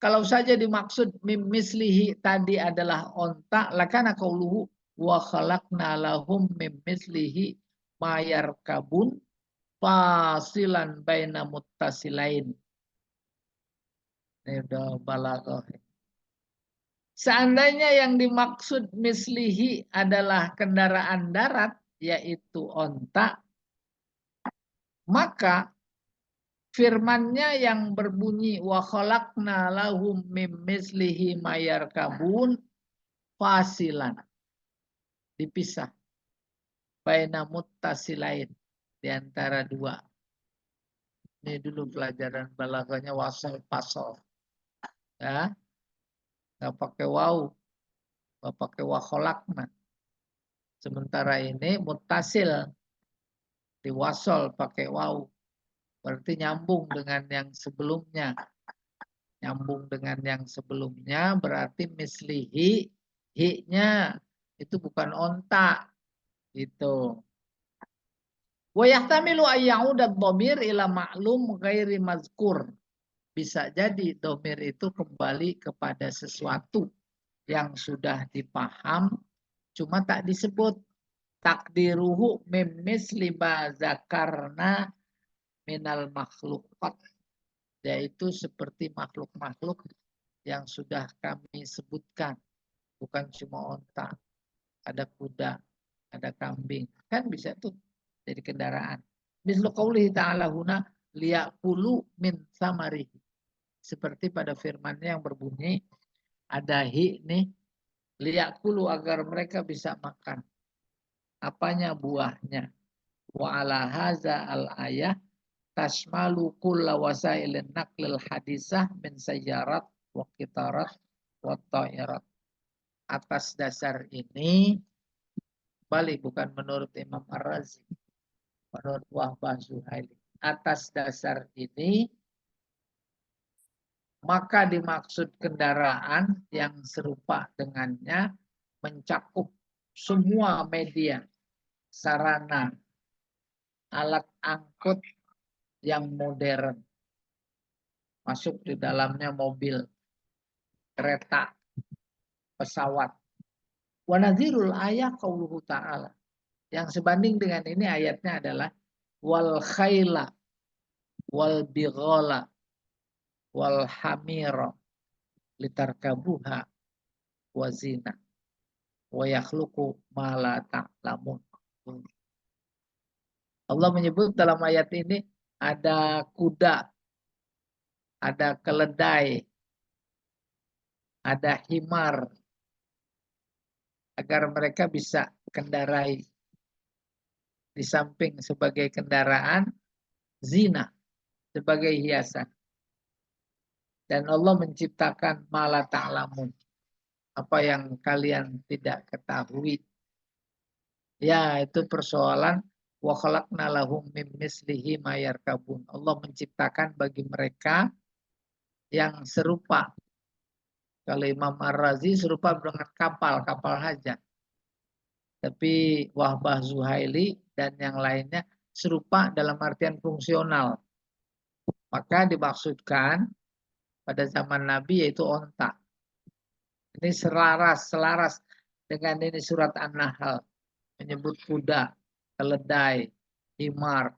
Kalau saja dimaksud mimislihi tadi adalah onta, lakana qauluhu wa khalaqna lahum mimislihi mayarkabun fasilan baina muttasilain. Ini udah balaghah. Seandainya yang dimaksud mislihi adalah kendaraan darat, yaitu onta, maka firman-Nya yang berbunyi wa khalaqna lahum mim mislihi mayarkabun fasilan, dipisah, baina muttasilain, di antara dua. Ini dulu pelajaran balaghahnya wasal pasal. Ya. Enggak pakai waw, enggak pakai wa khalaqna. Sementara ini muttasil diwasol pakai waw. Berarti nyambung dengan yang sebelumnya. Nyambung dengan yang sebelumnya berarti mislihi, hi-nya itu bukan onta. Gitu. Wa yahtamilu ayyauda dhamir ila ma'lum ghairi mazkur. Bisa jadi dhamir itu kembali kepada sesuatu yang sudah dipaham cuma tak disebut. Takdiruhu mimis liba zakarna minal makhlukat, yaitu seperti makhluk-makhluk yang sudah kami sebutkan, bukan cuma onta, ada kuda, ada kambing, kan bisa tuh jadi kendaraan. Mislu qaulihi ta'ala huna liya'kulu min samarihi, seperti pada firman-Nya yang berbunyi ada hi nih, liya'kulu agar mereka bisa makan. Apanya? Buahnya. Wa ala haza al ayah tasmalu kulla wasailin naqlil hadisah min sayyarat wa qitarat wa ta'irat. Atas dasar ini, balik bukan menurut Imam Ar-Razi, menurut Wahbah Zuhaili. Atas dasar ini, maka dimaksud kendaraan yang serupa dengannya mencakup semua media, sarana, alat angkut yang modern. Masuk di dalamnya mobil, kereta, pesawat. Wa nadhirul ayat qauluhu ta'ala. Yang sebanding dengan ini ayatnya adalah wal khayla wal bighala wal hamira litarkabuha wa zina wa yakhluqu ma la ta'lamun. Allah menyebut dalam ayat ini ada kuda, ada keledai, ada himar, agar mereka bisa kendarai. Di samping sebagai kendaraan, zina sebagai hiasan. Dan Allah menciptakan ma la ta'lamun, apa yang kalian tidak ketahui. Ya, itu persoalan Wa khalaqna lahum mim mislihi ma yarkabun. Allah menciptakan bagi mereka yang serupa. Kalau Imam Ar-Razi serupa dengan kapal saja. Tapi Wahbah Zuhaili dan yang lainnya serupa dalam artian fungsional. Maka dimaksudkan pada zaman Nabi yaitu onta. Ini selaras dengan ini surat An-Nahl menyebut kuda, keledai, himar,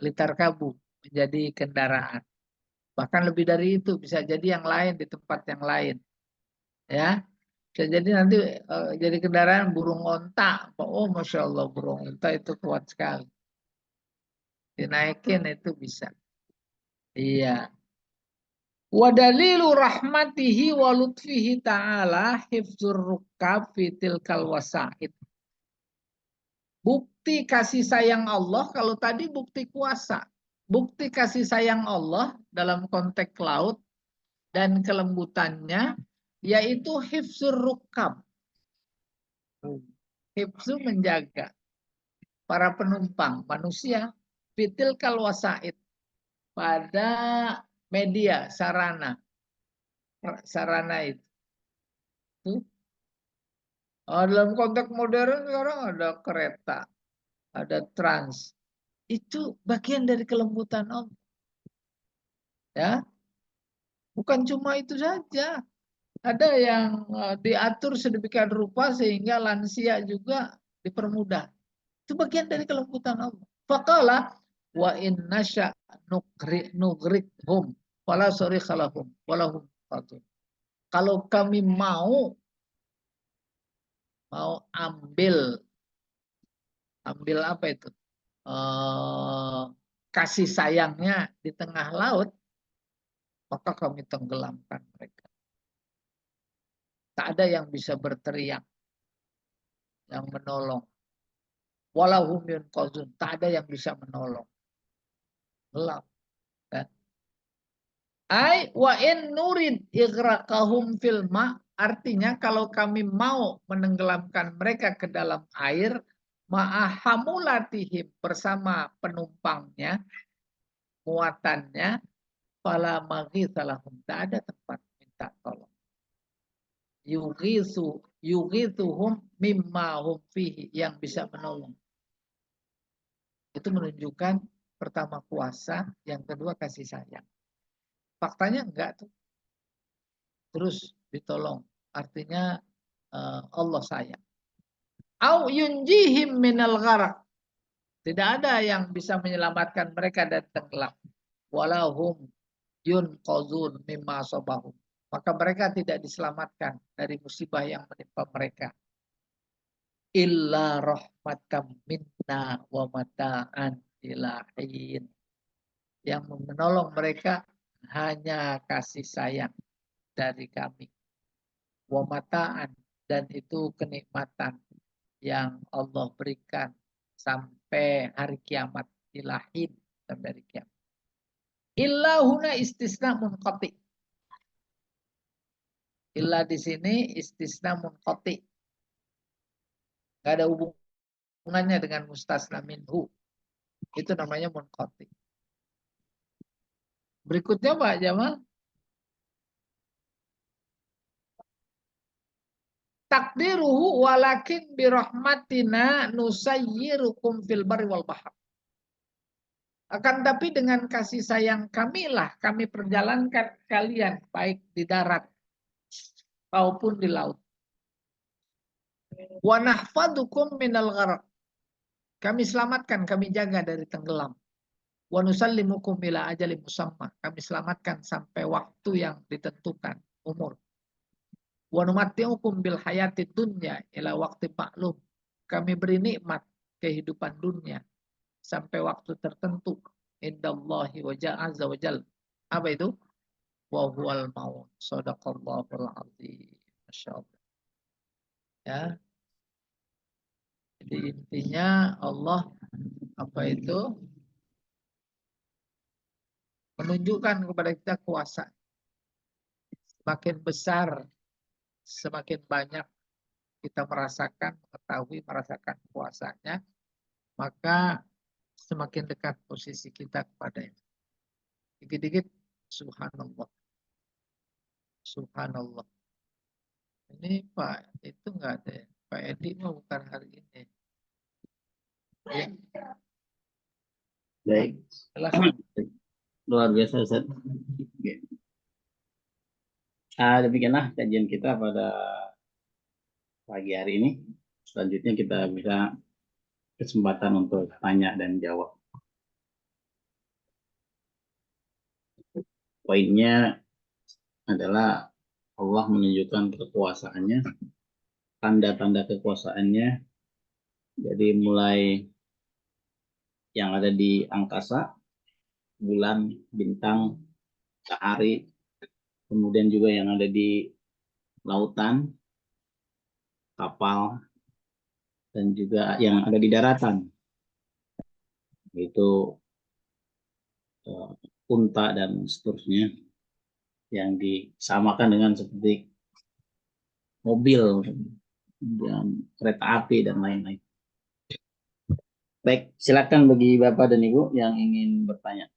litarkabu menjadi kendaraan. Bahkan lebih dari itu bisa jadi yang lain di tempat yang lain. Ya, bisa jadi nanti jadi kendaraan burung onta. Oh, masya Allah burung onta itu kuat sekali. Dinaikin itu bisa. Iya. Wa dalilu rahmatihi wa lutfihi ta'ala hifzur rukab fitil kalwasa'id. Bukti kasih sayang Allah, kalau tadi bukti kuasa. Bukti kasih sayang Allah dalam konteks laut dan kelembutannya, yaitu hifzur rukab. Hifzu menjaga para penumpang, manusia, fitil kalwasa'id. Pada media, sarana itu. Dalam konteks modern sekarang ada kereta, ada trans. Itu bagian dari kelembutan Allah. Ya, bukan cuma itu saja. Ada yang diatur sedemikian rupa sehingga lansia juga dipermudah. Itu bagian dari kelembutan Allah. Faqala wa in nasya nugrikhum wala sarikhalahum walahum qatun. Kalau kami mau ambil apa itu? Kasih sayangnya di tengah laut, maka kami tenggelamkan mereka. Tak ada yang bisa berteriak, yang menolong. Walahum yunqazun, tak ada yang bisa menolong. Gelap. Kan? Ai wa in nurid igraqahum fil ma, artinya kalau kami mau menenggelamkan mereka ke dalam air, ma'ahamulatihim bersama penumpangnya, muatannya, fala maghitsalahum, tak ada tempat minta tolong. Yughithuhum mimma hum fihi, yang bisa menolong. Itu menunjukkan pertama kuasa, yang kedua kasih sayang. Faktanya enggak tuh. Terus ditolong. Artinya Allah sayang. Au yunjihim minal gharaq. Tidak ada yang bisa menyelamatkan mereka dari tenggelam. Walahum yunqazun mimma asabahum. Maka mereka tidak diselamatkan dari musibah yang menimpa mereka. Illa rahmatam minna wa mata'an ilahin. Yang menolong mereka hanya kasih sayang dari kami. Wa mata'an, dan itu kenikmatan yang Allah berikan sampai hari kiamat, ilahin, sampai hari kiamat. Illa huna istisna munqati. Illa di sini istisna munqati. Enggak ada hubungannya dengan mustasna minhu. Itu namanya munqati. Berikutnya Pak Jamal. Takdiruhu walakin birahmatina nusayyirukum fil barri wal bahr. Akan tapi dengan kasih sayang kamilah kami perjalankan kalian baik di darat maupun di laut. Wa nahfadukum minal gharq. Kami selamatkan, kami jaga dari tenggelam. Wa nusallimukum ila ajalin musamma. Kami selamatkan sampai waktu yang ditentukan, umur. Wa numatti'ukum bil hayati dunya ila waqti maklum. Kami beri nikmat kehidupan dunia sampai waktu tertentu. Indallahi wa ja'azza wa jal. Apa itu? Wa huwal maut. Shadaqallahul azim. Masyaallah. Ya. Jadi intinya Allah apa itu? Menunjukkan kepada kita kuasa. Semakin besar, semakin banyak kita merasakan, mengetahui, merasakan kuasanya, maka semakin dekat posisi kita kepadanya. Dikit-dikit, subhanallah. Subhanallah. Ini Pak, itu enggak ada ya. Pak Edi mah bukan hari ini. Ya,
Baik.
silahkan.
Luar biasa Ustaz. Oke. Demikianlah kajian kita pada pagi hari ini. Selanjutnya kita bisa kesempatan untuk tanya dan jawab. Poinnya adalah Allah menunjukkan kekuasaannya, tanda-tanda kekuasaannya. Jadi mulai yang ada di angkasa, bulan, bintang, matahari, kemudian juga yang ada di lautan, kapal, dan juga yang ada di daratan, yaitu unta dan seterusnya, yang disamakan dengan seperti mobil dan kereta api dan lain-lain. Baik, silakan bagi Bapak dan Ibu yang ingin bertanya.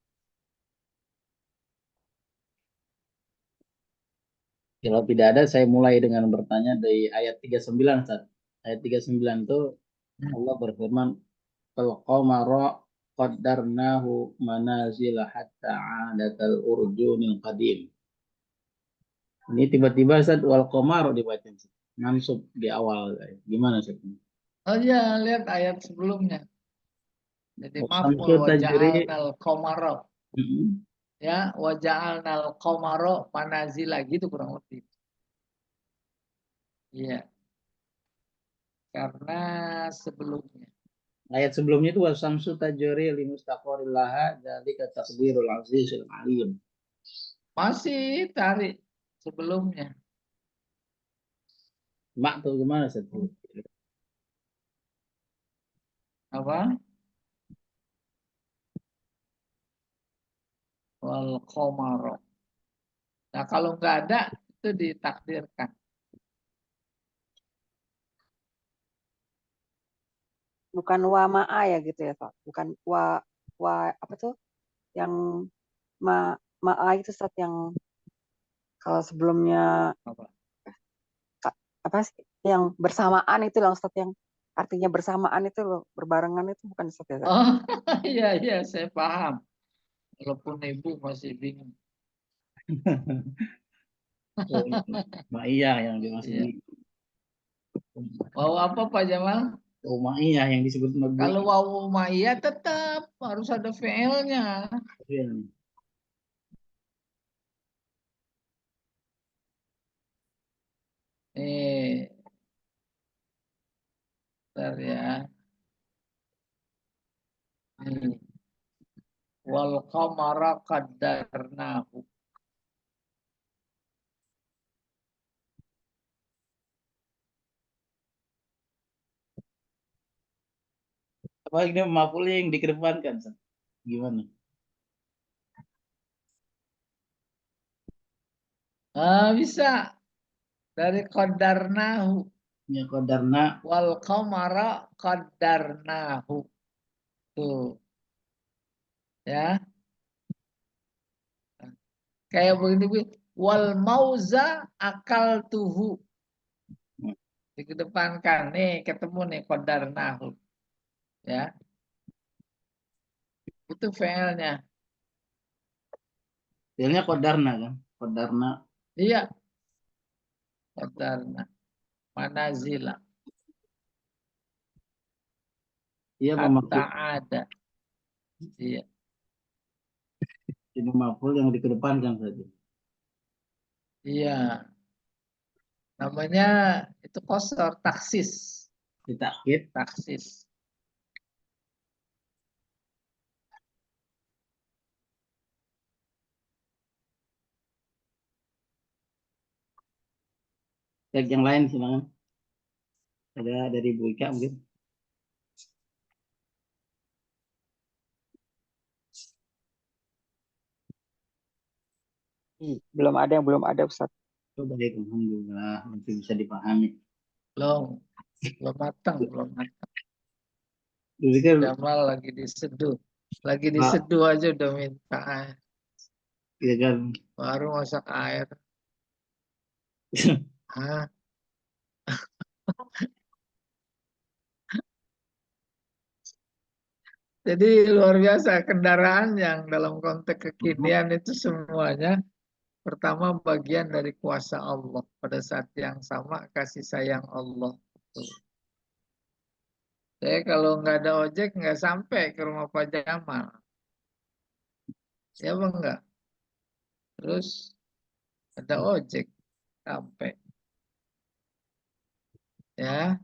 Kalau tidak ada, saya mulai dengan bertanya dari ayat 39, Ustaz. Ayat 39 itu Allah berfirman, "Al-qamara qaddarnahu manazila hatta 'adatal urjunil qadim." Ini tiba-tiba Ustaz wal qamar dibaca. Mansub di awal. Gimana Ustaz?
Oh iya, lihat ayat sebelumnya. Jadi
Samsu
maf'ul wa
tajri.
ja'alnal qamara. Ya, wa ja'alnal qamara manazila gitu kurang lebih. Iya. Karena sebelumnya.
Ayat sebelumnya itu wasamsu tajri li mustaqarril laha dzalika taqdirul azizul alim.
Masih tarik sebelumnya.
Mak tuh gimana Ustaz?
Apa? Wal qamara. Nah, kalau nggak ada itu ditakdirkan.
Bukan wa ma'a ya gitu ya Pak. Bukan wa apa tuh yang ma'a itu Ustaz yang kalau sebelumnya
Apa?
apa sih yang bersamaan itu loh Ustaz, yang artinya bersamaan itu loh, berbarengan itu bukan Ustaz ya?
Oh, iya iya saya paham. Walaupun ibu masih bingung.
Oh, Ma'iyah yang dimaksud
Iya.
di
Mau apa Pak Jamal?
Ma'iyah yang disebut
Kalau
mabni.
wawu ma'iyah tetap harus ada fi'ilnya. Eh, bentar ya. Nih. Wal qamara qaddarnahu.
Apa ini maf'ul yang dikedepankan Ustaz? Gimana?
Bisa dari qaddarnahu.
Ya qadarna.
Wal qamara qaddarnahu. Tuh, ya. Kayak begini, wal mauza akal tuhu. Dikedepankan. Nih, ketemu nih qaddarnahu. Ya, itu fi'ilnya.
Fi'ilnya qadarna kan? Qadarna.
Iya, qaddarna. Manazila.
Iya apa
Hatta
maksud?
ada. Iya.
Ini maf'ul yang dikedepankan saja.
Iya. Namanya itu kosor, taksis.
Ditakkid.
Taksis.
Cek yang lain silakan. Ada dari Bu Ika mungkin.
Belum ada yang belum ada Ustaz.
Coba deh, alhamdulillah nanti bisa dipahami.
Belum. Belum matang, belum matang.
Jadi kan
Jamal lagi diseduh. Lagi
Pak,
diseduh aja udah minta air.
ya kan.
Baru masak air. Hah? Jadi luar biasa kendaraan yang dalam konteks kekinian itu semuanya pertama bagian dari kuasa Allah. Pada saat yang sama kasih sayang Allah. Saya kalau nggak ada ojek nggak sampai ke rumah Pak Jamal. Ya bang nggak? Terus ada ojek sampai. Ya,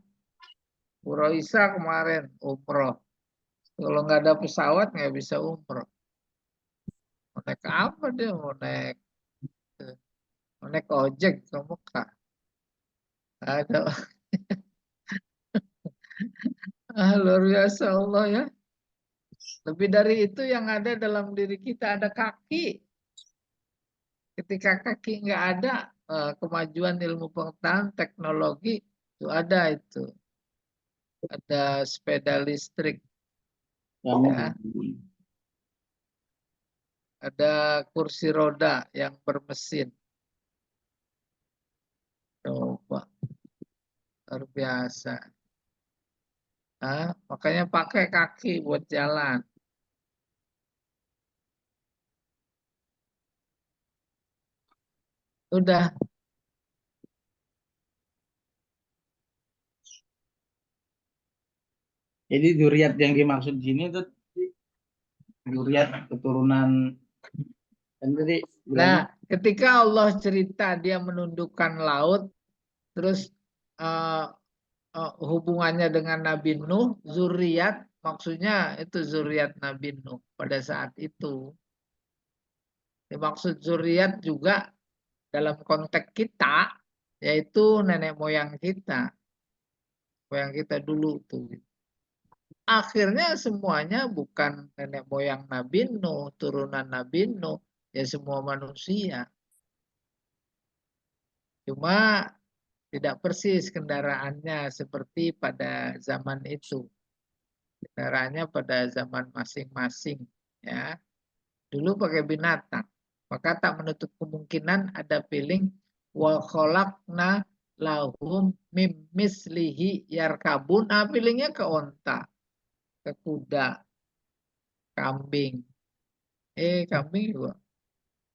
Pura Isa kemarin umroh. Kalau nggak ada pesawat nggak bisa umroh. Mau naik apa dia? Mau naik ojek ke Mekah. Ada. Luar biasa Allah ya. Lebih dari itu yang ada dalam diri kita ada kaki. Ketika kaki nggak ada, kemajuan ilmu pengetahuan, teknologi itu ada itu. Ada sepeda listrik,
Kamu
ya. Ada kursi roda yang bermesin. Coba, luar biasa. Makanya pakai kaki buat jalan. Udah.
Jadi duriat yang dimaksud di sini itu duriat keturunan kan tadi bilangnya
Nah, ketika Allah cerita dia menundukkan laut, terus eh, hubungannya dengan Nabi Nuh, zuriat, maksudnya itu zuriat Nabi Nuh pada saat itu. Dimaksud zuriat juga dalam konteks kita, yaitu nenek moyang kita. Moyang kita dulu tuh. Akhirnya semuanya bukan nenek moyang Nabi Nuh, turunan Nabi Nuh, ya semua manusia. Cuma tidak persis kendaraannya seperti pada zaman itu. Kendaraannya pada zaman masing-masing, ya. Dulu pakai binatang. Maka tak menutup kemungkinan ada feeling wa khalaqna lahum mim mislihi yarkabun. Nah, feelingnya ke onta, ke kuda, kambing. Kambing juga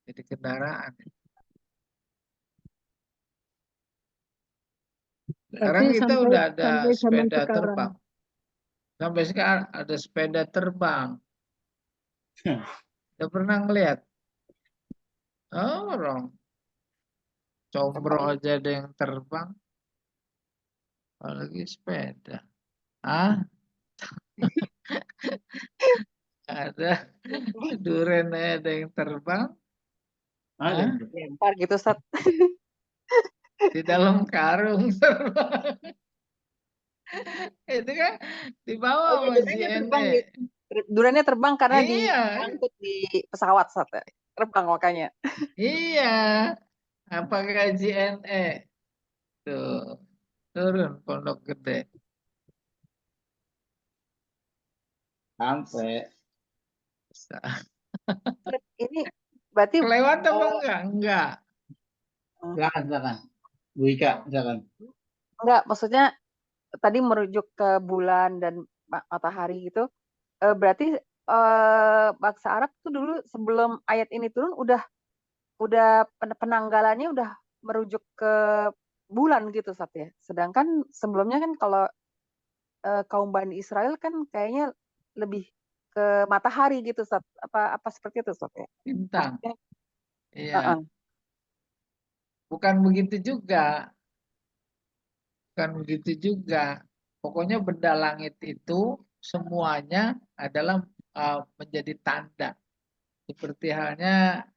jadi kendaraan.
Berarti
Sekarang kita
sampai
udah ada
sampai zaman
sepeda
sekarang.
terbang. Sampai sekarang ada sepeda terbang. Udah pernah ngeliat? Oh, orang combro aja ada yang terbang. Apalagi sepeda. Ah, ada duren ada yang terbang.
ada.
Ah,
Lempar gitu, Ustaz.
di dalam karung terbang. Itu kan dibawa
Oh,
sama
duriannya terbang
JNE.
gitu. Duriannya terbang karena
Iya,
diangkut di pesawat, Ustaz. Ya. Terbang makanya.
iya. Apakah JNE? Tuh, turun Pondok Gede.
Sampai
Ustaz, ini berarti
Kelewat apa
eh,
enggak? Enggak.
silakan silakan. Bu Ika silakan.
enggak, maksudnya tadi merujuk ke bulan dan matahari gitu. Berarti bangsa Arab tuh dulu sebelum ayat ini turun udah penanggalannya udah merujuk ke bulan gitu, Ustaz ya. Sedangkan sebelumnya kan kalau kaum Bani Israel kan kayaknya lebih ke matahari gitu, Ustaz. Apa seperti itu, Ustaz ya?
Bintang.
Maksudnya,
Iya. Bukan begitu juga. Bukan begitu juga. Pokoknya benda langit itu semuanya adalah menjadi tanda. Seperti halnya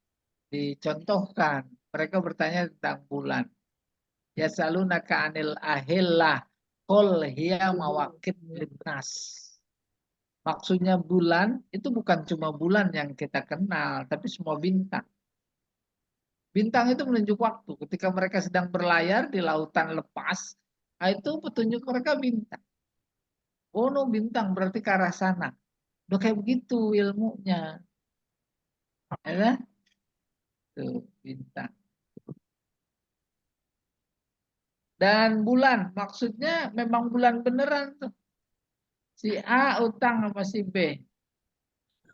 dicontohkan. Mereka bertanya tentang bulan. Ya salunaka anil ahillah. Qul hiya mawaqit linnas. Maksudnya bulan itu bukan cuma bulan yang kita kenal, tapi semua bintang. Bintang itu menunjuk waktu. Ketika mereka sedang berlayar di lautan lepas, itu petunjuk mereka bintang. Oh, no, bintang berarti ke arah sana. Udah kayak begitu ilmunya. Ya kan? Tuh, bintang. Dan bulan, maksudnya memang bulan beneran tuh. Si A utang sama si B.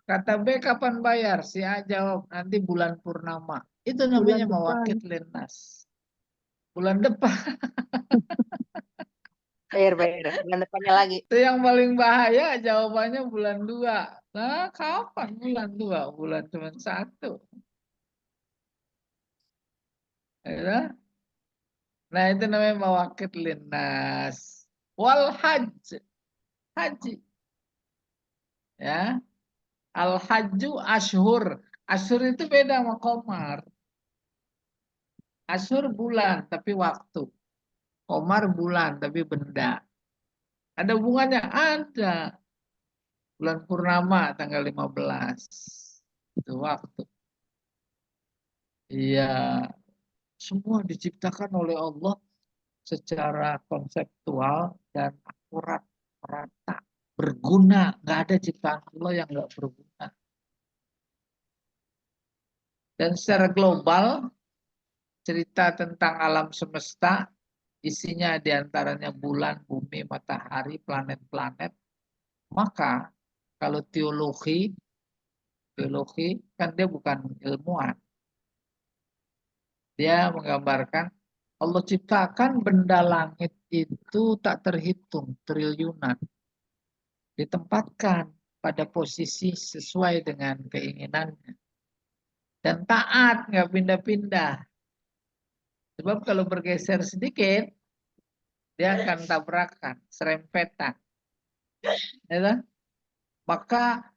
Kata B kapan bayar? Si A jawab nanti bulan purnama. Itu
Bulan
namanya
depan.
mawakit linnas. Bulan depan.
Bayar. Bulan depannya lagi.
Itu yang paling bahaya jawabannya bulan 2. Nah, kapan bulan 2? Bulan cuma 1. Ya. Nah, itu namanya mawakit linnas. Wal hajj. Haji. Ya. Al hajju ashur. Ashur itu beda sama komar. Ashur bulan tapi waktu. Komar bulan tapi benda. Ada hubungannya? Ada. Bulan purnama tanggal 15. Itu waktu. Iya, semua diciptakan oleh Allah secara konseptual dan akurat, merata, berguna. Nggak ada ciptaan Allah yang nggak berguna. Dan secara global, cerita tentang alam semesta, isinya diantaranya bulan, bumi, matahari, planet-planet. Maka kalau teologi kan dia bukan ilmuwan. Dia menggambarkan Allah ciptakan benda langit itu tak terhitung, triliunan. Ditempatkan pada posisi sesuai dengan keinginannya. Dan taat, nggak pindah-pindah. Sebab kalau bergeser sedikit, dia akan tabrakan, serempetan. Ya, maka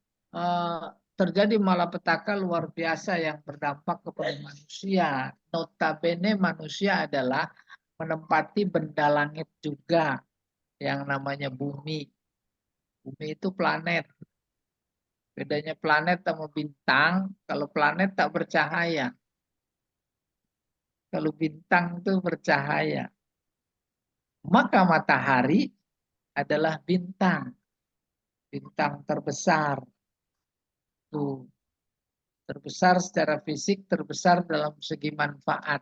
terjadi malapetaka luar biasa yang berdampak kepada manusia. Notabene manusia adalah menempati benda langit juga yang namanya bumi. Bumi itu planet. Bedanya planet sama bintang, kalau planet tak bercahaya. Kalau bintang itu bercahaya. Maka matahari adalah bintang. Bintang terbesar. Tuh. Terbesar secara fisik, terbesar dalam segi manfaat.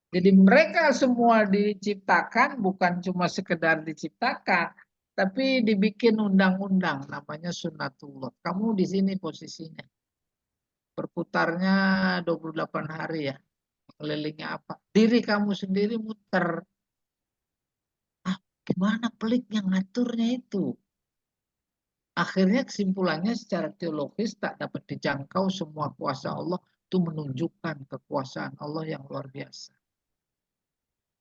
Jadi mereka semua diciptakan bukan cuma sekedar diciptakan, tapi dibikin undang-undang namanya sunnatullah. Kamu di sini posisinya. Berputarnya 28 hari ya. Kelilingi apa? Diri kamu sendiri muter. Ah, gimana peliknya ngaturnya itu? Akhirnya kesimpulannya secara teologis tak dapat dijangkau semua kuasa Allah itu menunjukkan kekuasaan Allah yang luar biasa.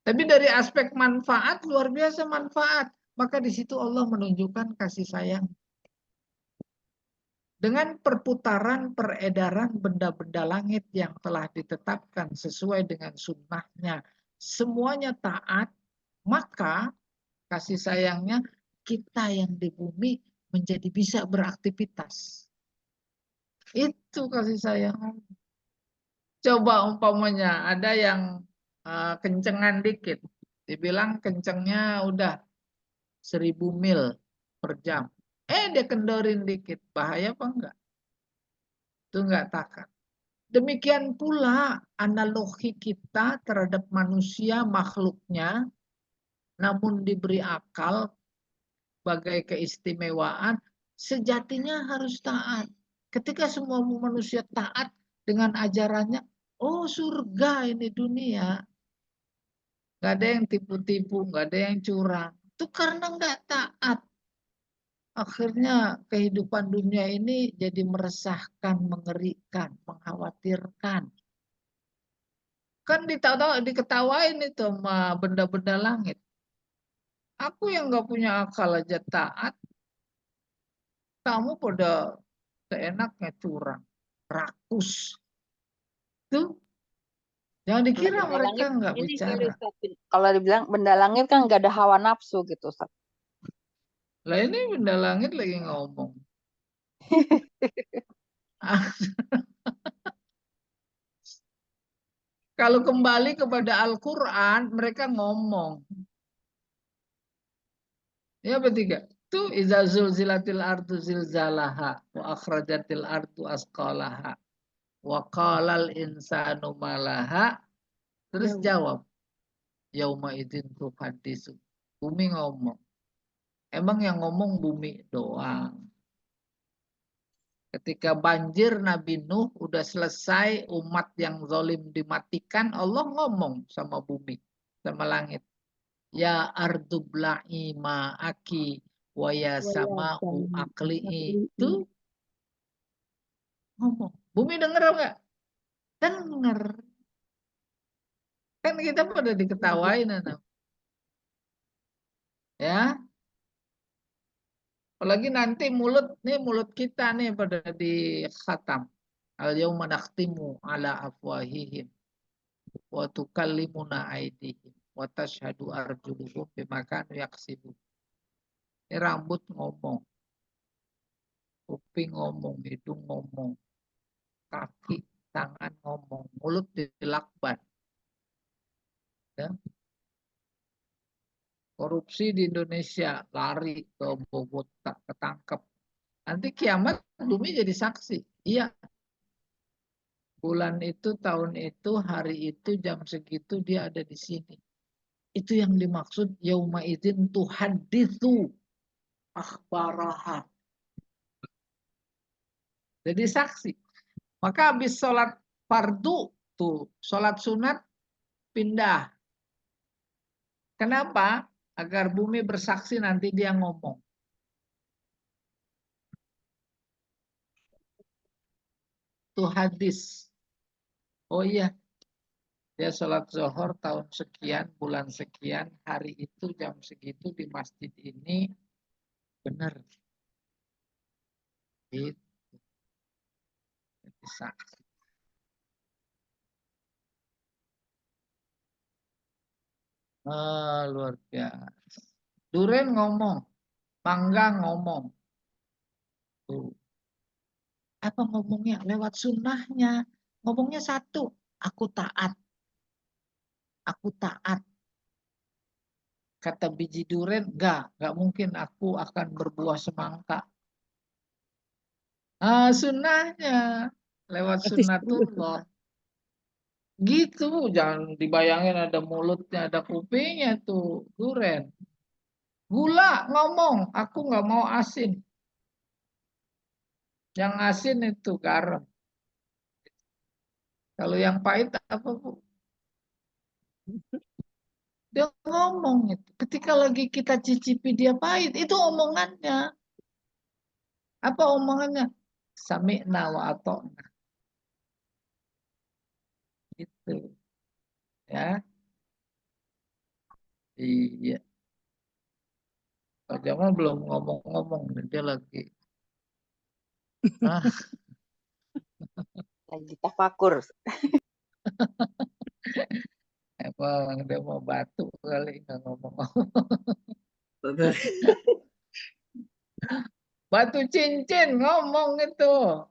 Tapi dari aspek manfaat, luar biasa manfaat. Maka di situ Allah menunjukkan kasih sayang. Dengan perputaran peredaran benda-benda langit yang telah ditetapkan sesuai dengan sunnahnya, semuanya taat, maka kasih sayangnya kita yang di bumi menjadi bisa beraktivitas. Itu kasih sayang. Coba umpamanya ada yang kencengan dikit, dibilang kencengnya udah 1000 mil per jam. Dia kendorin dikit, bahaya apa enggak? Itu enggak takat. Demikian pula analogi kita terhadap manusia makhluknya, namun diberi akal sebagai keistimewaan, sejatinya harus taat. Ketika semua manusia taat dengan ajarannya, oh surga ini dunia. Gak ada yang tipu-tipu, gak ada yang curang. Itu karena nggak taat. Akhirnya kehidupan dunia ini jadi meresahkan, mengerikan, mengkhawatirkan. Kan diketawain itu sama benda-benda langit. Aku yang nggak punya akal aja taat, kamu pada seenaknya curang, rakus. Tuh, jangan
Kalau
dikira
benda
mereka
langit
nggak
ini kali
bicara.
Ustaz. Kalau dibilang benda langit kan nggak ada hawa nafsu gitu Ustaz.
Lah ini benda langit lagi ngomong. Kalau kembali kepada Al-Quran, mereka ngomong. Ya bertiga. Itu iza zulzilatil ardu zilzalaha wa akhrajatil ardu asqalaha wa qalal insanu malaha. Terus jawab, yauma idzin tuhaddisu. Bumi ngomong. Emang yang ngomong bumi doang. Ketika banjir Nabi Nuh udah selesai, umat yang zalim dimatikan, Allah ngomong sama bumi, sama langit. Ya ardu bla'i ma'aki wa ya sama'u akli'i. Itu ngomong. Bumi denger enggak? Denger. Kan kita pada diketawain anak. Ya. Apalagi nanti mulut kita nih pada di khatam. Al yauma nakhtimu ala afwahihim wa tukallimuna aydihim wa tashhadu arjuluhum bima kanu yaksibun. Ini rambut ngomong, kuping ngomong, hidung ngomong, kaki, tangan ngomong, mulut dilakban. Ya. Korupsi di Indonesia lari ke Bogota, ketangkep. Nanti kiamat bumi jadi saksi. Iya, bulan itu, tahun itu, hari itu, jam segitu dia ada di sini. Itu yang dimaksud yauma idzin tuhaditsu akhbaraha. Jadi saksi. Maka habis sholat fardu tuh, sholat sunat pindah. Kenapa? Agar bumi bersaksi nanti dia ngomong. Tuh hadis. Oh iya, dia sholat zuhur tahun sekian, bulan sekian, hari itu jam segitu di masjid ini. Benar. Itu saksi. Luar biasa. Duren ngomong, mangga ngomong. Tuh. Apa ngomongnya? Lewat sunnahnya. Ngomongnya satu, aku taat. Aku taat. Kata biji duren, enggak mungkin aku akan berbuah semangka. Sunnahnya lewat sunnatullah. Gitu, jangan dibayangin ada mulutnya, ada kupingnya tuh, duren. Gula ngomong, aku nggak mau asin. Yang asin itu garam. Kalau yang pahit apa, Bu? Dia ngomong itu. Ketika lagi kita cicipi dia pahit, itu omongannya. Apa omongannya? Sami'na wa ata'na. Itu. Ya. Iya. Pak Jamal belum ngomong-ngomong. Dia lagi.
Lagi tafakur.
Emang dia mau batu kali nggak ngomong. Batu cincin ngomong itu.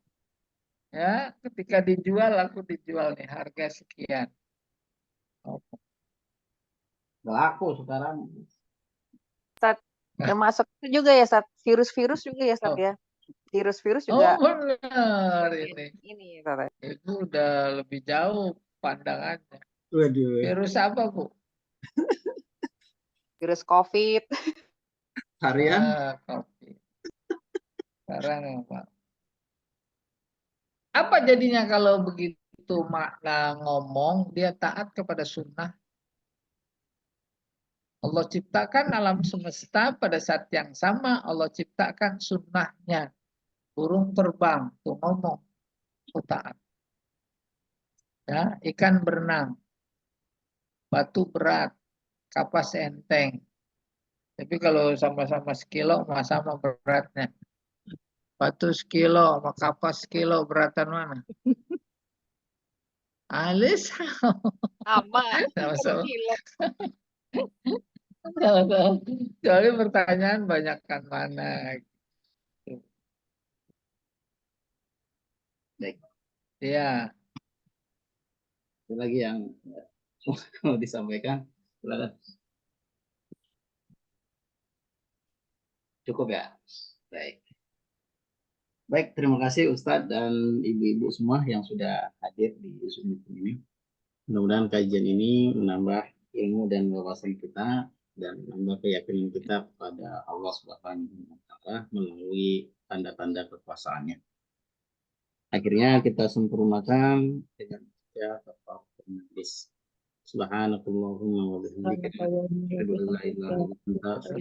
Ya, ketika dijual aku dijual nih harga sekian.
Laku sekarang.
Termasuk itu juga ya, Sat. Virus-virus juga ya, Sat ya. Virus-virus juga.
Benar ini.
Ini ya, Sat.
Itu udah lebih jauh pandangannya.
Waduh.
Virus apa, Bu?
Virus COVID.
Harian.
COVID. Sekarang apa? Apa jadinya kalau begitu makna ngomong, dia taat kepada sunnah. Allah ciptakan alam semesta pada saat yang sama Allah ciptakan sunnahnya. Burung terbang, tuh ngomong, tuh taat. Ya, ikan berenang, batu berat, kapas enteng. Tapi kalau sama-sama sekilo, sama beratnya. Batu sekilo, sama kapas sekilo, beratan mana? Alis
Sama.
sama-sama. Jadi pertanyaan banyak kan mana?
Baik.
Ya,
Ada lagi yang mau disampaikan. Silakan. Cukup ya? Baik. Baik, terima kasih Ustadz dan ibu-ibu semua yang sudah hadir di Zoom meeting ini. Mudah-mudahan kajian ini menambah ilmu dan wawasan kita dan menambah keyakinan kita kepada Allah Subhanahu wa Ta'ala melalui tanda-tanda kekuasaannya. Akhirnya kita sempurnakan dengan baca tafakkur majlis. Subhanakallahumma wa bihamdika asyhadu an la ilaha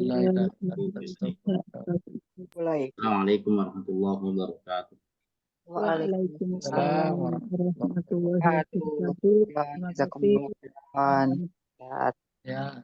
illa anta astaghfiruka wa atubu ilaik.
Mulai.
Assalamualaikum warahmatullahi wabarakatuh.
Waalaikumsalam
warahmatullahi
warahmatullahi wabarakatuh.
wabarakatuh. Terima kasih.
Jazakumullah khairan.
Ya.